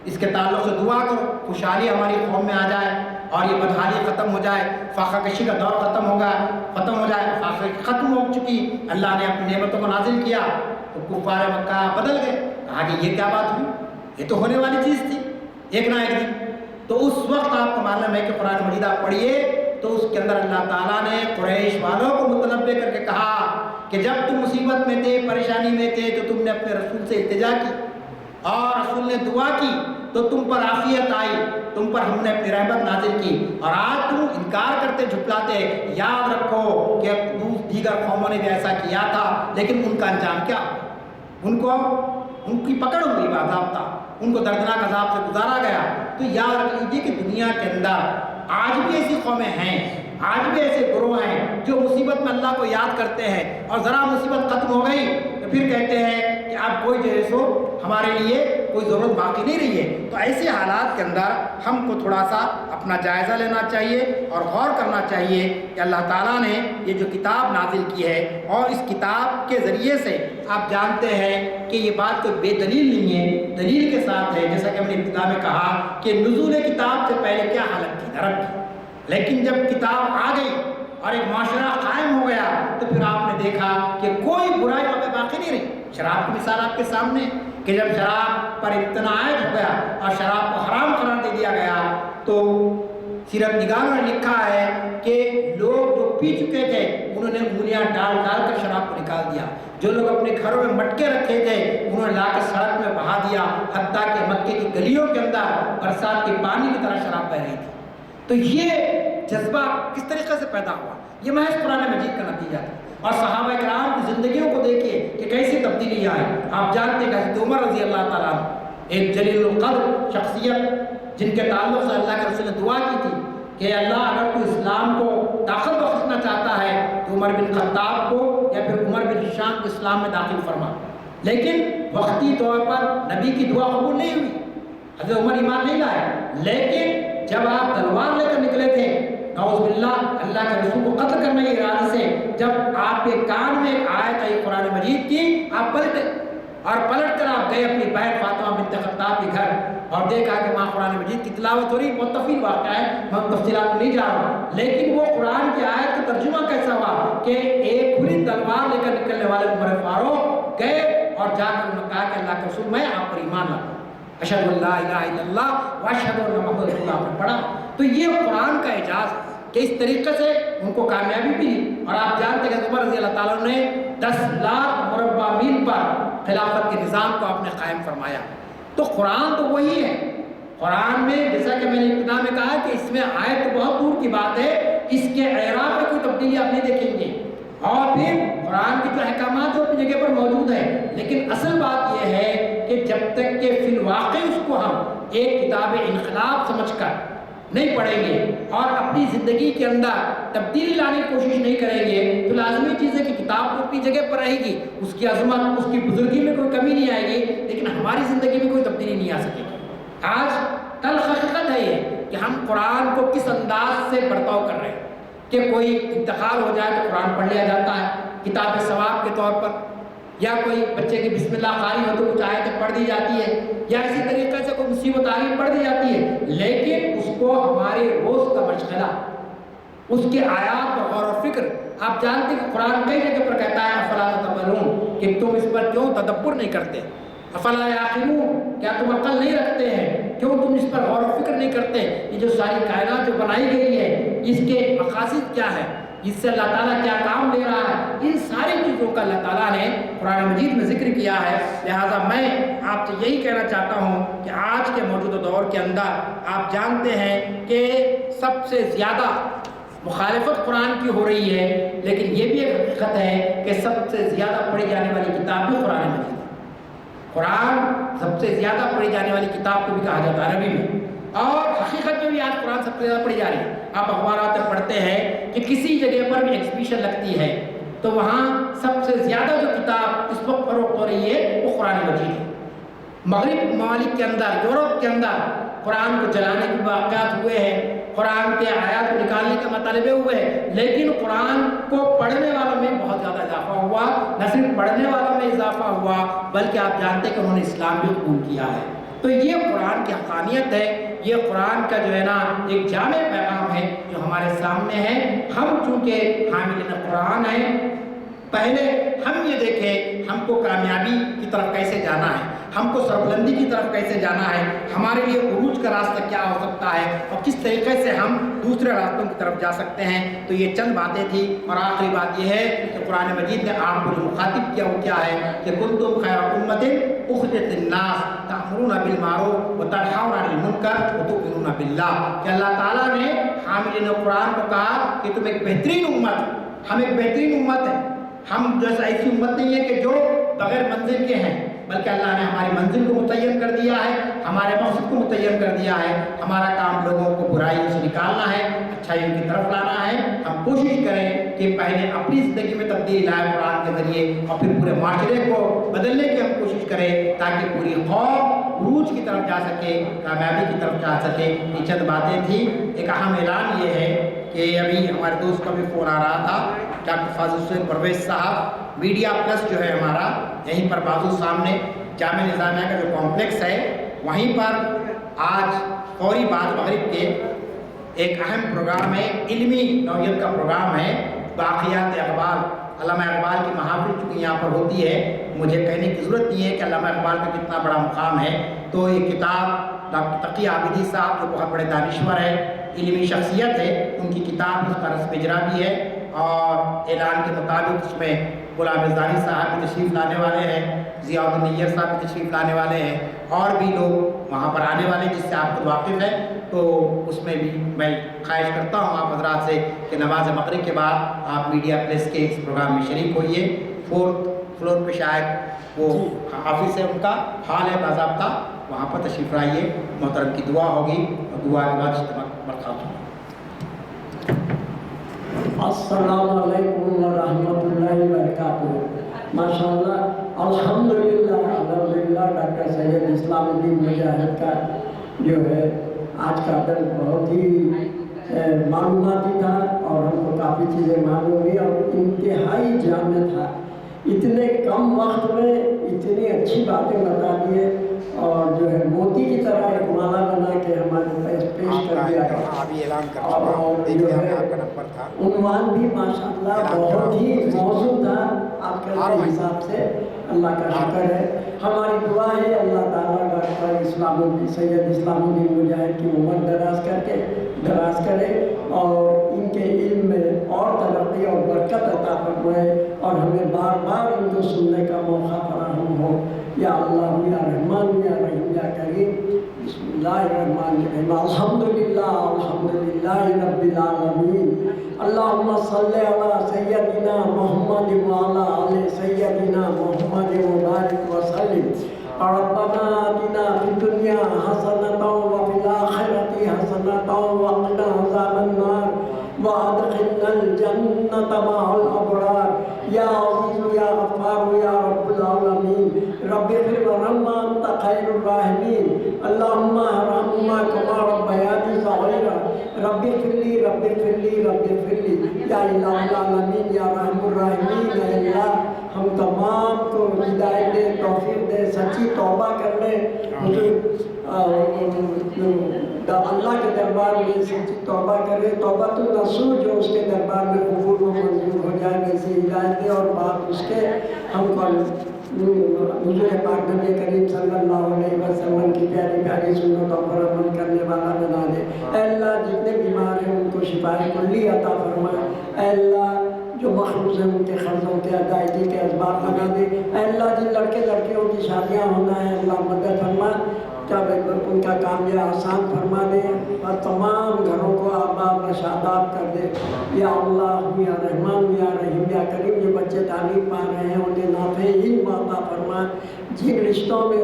اس کے تعلق سے دعا کرو، خوشحالی ہماری قوم میں آ جائے اور یہ بدحالی ختم ہو جائے، فاقہ کشی کا دور ختم ہو جائے، فاقہ ختم ہو چکی، اللہ نے اپنی نعمتوں کو نازل کیا تو کفار مکہ بدل گئے، کہا کہ یہ کیا بات ہوئی، یہ تو ہونے والی چیز تھی ایک نہ ایک دن۔ تو اس وقت آپ کو معلوم ہے کہ قرآن مجید آپ پڑھیے تو اس کے اندر اللہ تعالیٰ نے قریش والوں کو متنبع کر کے کہا کہ جب تم مصیبت میں تھے، پریشانی میں تھے تو تم نے اپنے رسول سے التجا کی اور رسول نے دعا کی تو تم پر عافیت آئی، تم پر ہم نے اپنی رحمت نازل کی، اور آج تم انکار کرتے جھٹلاتے۔ یاد رکھو کہ دیگر قوموں نے بھی ایسا کیا تھا، لیکن ان کا انجام کیا؟ ان کی پکڑ ہوئی باضابطہ، ان کو دردناک عذاب سے گزارا گیا۔ تو یاد رکھ لیجیے کہ دنیا کے اندر آج بھی ایسی قومیں ہیں، آج بھی ایسے گروہ ہیں جو مصیبت میں اللہ کو یاد کرتے ہیں، اور ذرا مصیبت ختم ہو گئی تو پھر کہتے ہیں کہ اب کوئی جو ہے سو ہمارے لیے کوئی ضرورت باقی نہیں رہی ہے۔ تو ایسے حالات کے اندر ہم کو تھوڑا سا اپنا جائزہ لینا چاہیے اور غور کرنا چاہیے کہ اللہ تعالیٰ نے یہ جو کتاب نازل کی ہے، اور اس کتاب کے ذریعے سے آپ جانتے ہیں کہ یہ بات کوئی بے دلیل نہیں ہے، دلیل کے ساتھ ہے، جیسا کہ ہم نے ابتدا میں کہا کہ نزول کتاب سے پہلے کیا حالت تھی، نرک تھی، لیکن جب کتاب آ گئی اور ایک معاشرہ قائم ہو گیا تو پھر آپ نے دیکھا کہ کوئی برائی وہاں پہ باقی نہیں رہی۔ شراب کی مثال آپ کے سامنے کہ جب شراب پر امتناع عائد ہو گیا اور شراب کو حرام قرار دے دیا گیا تو سیرت نگاروں نے لکھا ہے کہ لوگ جو پی چکے تھے انہوں نے انگلیاں ڈال ڈال کر شراب کو نکال دیا، جو لوگ اپنے گھروں میں مٹکے رکھے تھے انہوں نے لا کے سڑک میں بہا دیا، حتیٰ کہ مکے کی گلیوں کے اندر برسات کے پانی کی طرح شراب بہ رہی تھی۔ تو یہ جذبہ کس طریقے سے پیدا ہوا؟ یہ محض قرآن مجید کا نتیجہ تھا، اور صحابہ کرام کی زندگیوں کو دیکھیے کہ کیسی تبدیلی آئی۔ آپ جانتے ہیں کہ حضرت عمر رضی اللہ تعالیٰ عنہ ایک جلیل القدر شخصیت جن کے تعلق سے اللہ کے رسول نے دعا کی تھی کہ اللہ اگر تو اسلام کو طاقت بخشنا چاہتا ہے تو عمر بن خطاب کو یا پھر عمر بن ہشام کو اسلام میں داخل فرما، لیکن وقتی طور پر نبی کی دعا قبول نہیں ہوئی، حضرت عمر ایمان نہیں لائے، لیکن جب آپ تلوار لے کر نکلے تھے نعوذ باللہ اللہ کے رسول کو قتل کرنے کے ارادے سے، جب آپ کے کان میں ایک آیت آئی قرآن مجید کی، آپ پلٹے اور پلٹ کر آپ گئے اپنی بہن فاطمہ بنت خطاب کے گھر اور دیکھا کہ وہاں قرآن مجید کی تلاوت ہو رہی۔ بہت طویل واقعہ ہے، میں تفصیلات میں نہیں جا رہا ہوں، لیکن وہ قرآن کی آیت کا ترجمہ کیسا ہوا کہ ایک کھلی تلوار لے کر نکلنے والے عمر فاروق گئے اور جا کر انہوں نے کہا کہ اللہ کے رسول میں آپ پر ایمان لاتا ہوں، اشہد ان لا الہ الا اللہ واشہد ان محمد رسول اللہ نے پڑھا۔ تو یہ قرآن کا اعجاز کہ اس طریقے سے ان کو کامیابی ملی، اور آپ جانتے ہیں کہ عمر رضی اللہ تعالیٰ نے 10 لاکھ مربع میل پر خلافت کے نظام کو آپ نے قائم فرمایا۔ تو قرآن تو وہی ہے، قرآن میں جیسا کہ میں نے ابتدا میں کہا کہ اس میں آیت تو بہت دور کی بات ہے، اس کے اعراب میں کوئی تبدیلی آپ نہیں دیکھیں گے، اور پھر قرآن کی جو احکامات ہیں اپنی جگہ پر موجود ہیں، لیکن اصل بات یہ ہے کہ جب تک کہ فی الواقع اس کو ہم ایک کتاب انقلاب سمجھ کر نہیں پڑھیں گے اور اپنی زندگی کے اندر تبدیلی لانے کی کوشش نہیں کریں گے تو لازمی چیز ہے کہ کتاب تو اپنی جگہ پر رہے گی، اس کی عظمت اس کی بزرگی میں کوئی کمی نہیں آئے گی، لیکن ہماری زندگی میں کوئی تبدیلی نہیں آ سکے گی۔ آج کل حقیقت ہے یہ کہ ہم قرآن کو کس انداز سے برتاؤ کر رہے ہیں کہ کوئی انتقال ہو جائے تو قرآن پڑھ لیا جاتا ہے کتاب ثواب کے طور پر، یا کوئی بچے کی بسم اللہ قاری ہو تو کچھ آیتیں پڑھ دی جاتی ہے، یا اسی طریقے سے کوئی مصیبت آ گئی پڑھ دی جاتی ہے، لیکن اس کو ہمارے روز کا مشغلہ، اس کے آیات پر غور و فکر، آپ جانتے ہیں کہ قرآن کئی جگہ پر کہتا ہے افلا تتدبرون کہ تم اس پر کیوں تدبر نہیں کرتے، افلا یعقلون کیا تم عقل نہیں رکھتے ہیں، کیوں تم اس پر غور و فکر نہیں کرتے، یہ جو ساری کائنات جو بنائی گئی ہے اس کے مقاصد کیا ہے، اس سے اللہ تعالیٰ کیا کام لے رہا ہے، ان ساری چیزوں کا اللہ تعالیٰ نے قرآن مجید میں ذکر کیا ہے۔ لہٰذا میں آپ سے یہی کہنا چاہتا ہوں کہ آج کے موجودہ دور کے اندر آپ جانتے ہیں کہ سب سے زیادہ مخالفت قرآن کی ہو رہی ہے، لیکن یہ بھی ایک حقیقت ہے کہ سب سے زیادہ پڑھی جانے والی کتاب بھی قرآن مجید ہے۔ قرآن سب سے زیادہ پڑھی جانے والی کتاب کو بھی کہا جاتا ہے عربی میں، اور حقیقت میں بھی آج قرآن سب سے زیادہ پڑھی جا رہی ہے۔ آپ اخبارات میں پڑھتے ہیں کہ کسی جگہ پر بھی ایگزیبیشن لگتی ہے تو وہاں سب سے زیادہ جو کتاب اس وقت فروخت ہو رہی ہے وہ قرآن مجید ہے۔ مغرب ممالک کے اندر، یورپ کے اندر قرآن کو جلانے کے واقعات ہوئے ہیں، قرآن کے آیات کو نکالنے کے مطالبے ہوئے ہیں، لیکن قرآن کو پڑھنے والوں میں بہت زیادہ اضافہ ہوا۔ نہ صرف پڑھنے والوں میں اضافہ ہوا بلکہ آپ جانتے ہیں کہ انہوں نے اسلام بھی قبول کیا ہے۔ تو یہ قرآن کی حقانیت ہے، یہ قرآن کا جو ہے نا ایک جامع پیغام ہے جو ہمارے سامنے ہے۔ ہم چونکہ حاملین قرآن ہیں، پہلے ہم یہ دیکھیں ہم کو کامیابی کی طرف کیسے جانا ہے، ہم کو سربلندی کی طرف کیسے جانا ہے، ہمارے لیے عروج کا راستہ کیا ہو سکتا ہے اور کس طریقے سے ہم دوسرے راستوں کی طرف جا سکتے ہیں۔ تو یہ چند باتیں تھیں، اور آخری بات یہ ہے کہ قرآن مجید نے آپ کو جو مخاطب کیا وہ کیا ہے کہ کنتم خیر امۃ اخرجت للناس تأمرون بالمعروف وتنہون عن المنکر وتؤمنون باللہ، کہ اللہ تعالیٰ نے حاملین قرآن کو کہا کہ تم ایک بہترین امت، ہم ایک بہترین امت ہیں، ہم جیسا ایسی امت نہیں ہے کہ جو بغیر منزل کے ہیں، بلکہ اللہ نے ہماری منزل کو متعین کر دیا ہے، ہمارے مقصد کو متعین کر دیا ہے۔ ہمارا کام لوگوں کو برائیوں سے نکالنا ہے، اچھائیوں کی طرف لانا ہے۔ ہم کوشش کریں کہ پہلے اپنی زندگی میں تبدیلی لائیں قرآن کے ذریعے، اور پھر پورے معاشرے کو بدلنے کی ہم کوشش کریں تاکہ پوری قوم عروج کی طرف جا سکے، کامیابی کی طرف جا سکے۔ یہ چند باتیں تھیں۔ ایک اہم اعلان یہ ہے کہ ابھی ہمارے دوست کا بھی فون آ رہا تھا، ڈاکٹر فاضل حسین پرویز صاحب، میڈیا پلس جو ہے ہمارا یہیں پر بازو سامنے جامعہ نظامیہ کا جو کمپلیکس ہے وہیں پر آج فوری بعد مغرب کے ایک اہم پروگرام ہے، علمی نوعیت کا پروگرام ہے، باقیات اقبال، علامہ اقبال کی محافل چونکہ یہاں پر ہوتی ہے، مجھے کہنے کی ضرورت نہیں ہے کہ علامہ اقبال کا کتنا بڑا مقام ہے۔ تو یہ کتاب ڈاکٹر تقی عابدی صاحب جو بہت بڑے دانشور ہے، علمی شخصیت ہے، ان کی کتاب اس کا رسم اجرا بھی ہے، اور اعلان کے مطابق اس میں غلام ازدانی صاحب بھی تشریف لانے والے ہیں، ضیاء الدین نیر صاحب بھی تشریف لانے والے ہیں، اور بھی لوگ وہاں پر آنے والے جس سے آپ خود واقف ہیں۔ تو اس میں بھی میں خواہش کرتا ہوں آپ حضرات سے کہ نماز مغرب کے بعد آپ میڈیا پلیس کے اس پروگرام میں شریک ہوئیے۔ 4th فلور پہ شاید وہ آفس ہے، ان کا حال ہے باضابطہ، وہاں پر تشریف لائیے۔ محترم کی دعا ہوگی اور دعا کے بعد اجتماع برخاست ہوگا۔ السلام علیکم ورحمۃ اللہ وبرکاتہ۔ ماشاءاللہ، الحمدللہ ڈاکٹر سید اسلام الدین مجاہد کا جو ہے آج کا درس بہت ہی معلوماتی تھا، اور ہم کو کافی چیزیں معلوم ہوئی اور انتہائی جامع تھا۔ اتنے کم وقت میں اتنی اچھی باتیں بتا دیے، اور جو ہے موتی کی طرح ایک مالا بنا کے ہمارے پیش کر دیا ہے۔ اور جو ہے عنوان بھی ماشاءاللہ بہت ہی موزوں تھا آپ کے حساب سے، اللہ کا شکر ہے۔ ہماری دعا ہے اللہ تعالیٰ ڈاکٹر سید اسلام الدین مجاہد کی عمر دراز کرے اور ان کے علم میں اور ترقی اور برکت عطا فرمائے، اور ہمیں بار بار ان کو سننے کا موقع فراہم ہو۔ یا اللہ یا رحمان یا رحیم یا کریم۔ بسم اللہ الرحمن الرحیم۔ الحمدللہ رب العالمین۔ اللہم صلی علی سیدنا محمد وعلی آل سیدنا محمد وبارک وسلم۔ ربنا آتنا فی الدنیا حسنۃ وفی الآخرۃ حسنۃ وقنا عذاب النار وادخلنا الجنۃ مع الابرار۔ یا عزیز یا غفار یا رب العالمین، رب اغفر ورحمنا انت خیر الراحمین، اللہم ارحمہما کما ربیانی صغیرا، رب اغفر لی رب اغفر لی رب اغفر لی، یا الہ العالمین یا رحم الراحمین۔ اے اللہ، ہم تمام کو ہدایت دے، توفیق دے، سچی توبہ کر لیں، اللہ کے دربار میں سچی توبہ کرے، توبۃ النصوح جو اس کے دربار میں قبول و منظور ہو جائے، ویسی ہدایت دے، اور بعد اس کے ہم کو حضور پاک نبی کریم صلی اللہ علیہ وسلم کی پیاری پیاری سنتوں پر عمل کرنے والا بنا دے۔ اے اللہ، جتنے بیمار ہیں ان کو شفائے کلی عطا فرما۔ اے اللہ، جو مخلوط ہیں ان کے قرضوں کے ادائیگی کے اسباب بنا دے۔ اے اللہ جن لڑکے لڑکیوں کی شادیاں ہونا ہے اللہ مدد فرما، جب ان کا کام یہ آسان فرما دے اور تمام گھروں کو آباد و شاداب کر دے۔ یا اللہ یا رحمان یا رحیم یا کریم، جو بچے تعلیم پا رہے ہیں انہیں نافع علم عطا فرما، جن رشتوں میں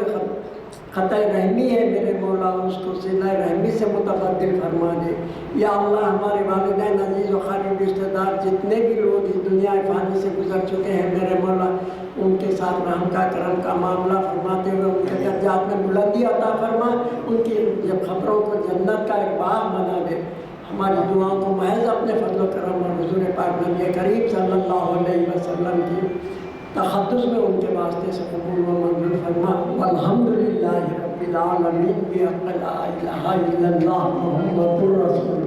قطع رحمی ہے میرے مولا اس کو صلہ رحمی سے متبدل فرما دے۔ یا اللہ ہمارے والدین عزیز و قریب رشتہ دار جتنے بھی لوگ اس دنیا فانی سے گزر چکے ہیں میرے مولا ان کے ساتھ رحم کا کرم کا معاملہ فرماتے ہوئے ان کے درجات میں بلندی عطا فرما، ان کی جب خبروں کو جنت کا ایک باغ بنا دے۔ ہماری دعاؤں کو محض اپنے فضل و کرم اور حضور پاک نبی کریم صلی اللہ علیہ وسلم کی تقدس میں ان کے واسطے سے قبول و منظور فرما۔ والحمدللہ رب العالمین بحق لا الہ الا اللہ محمد رسول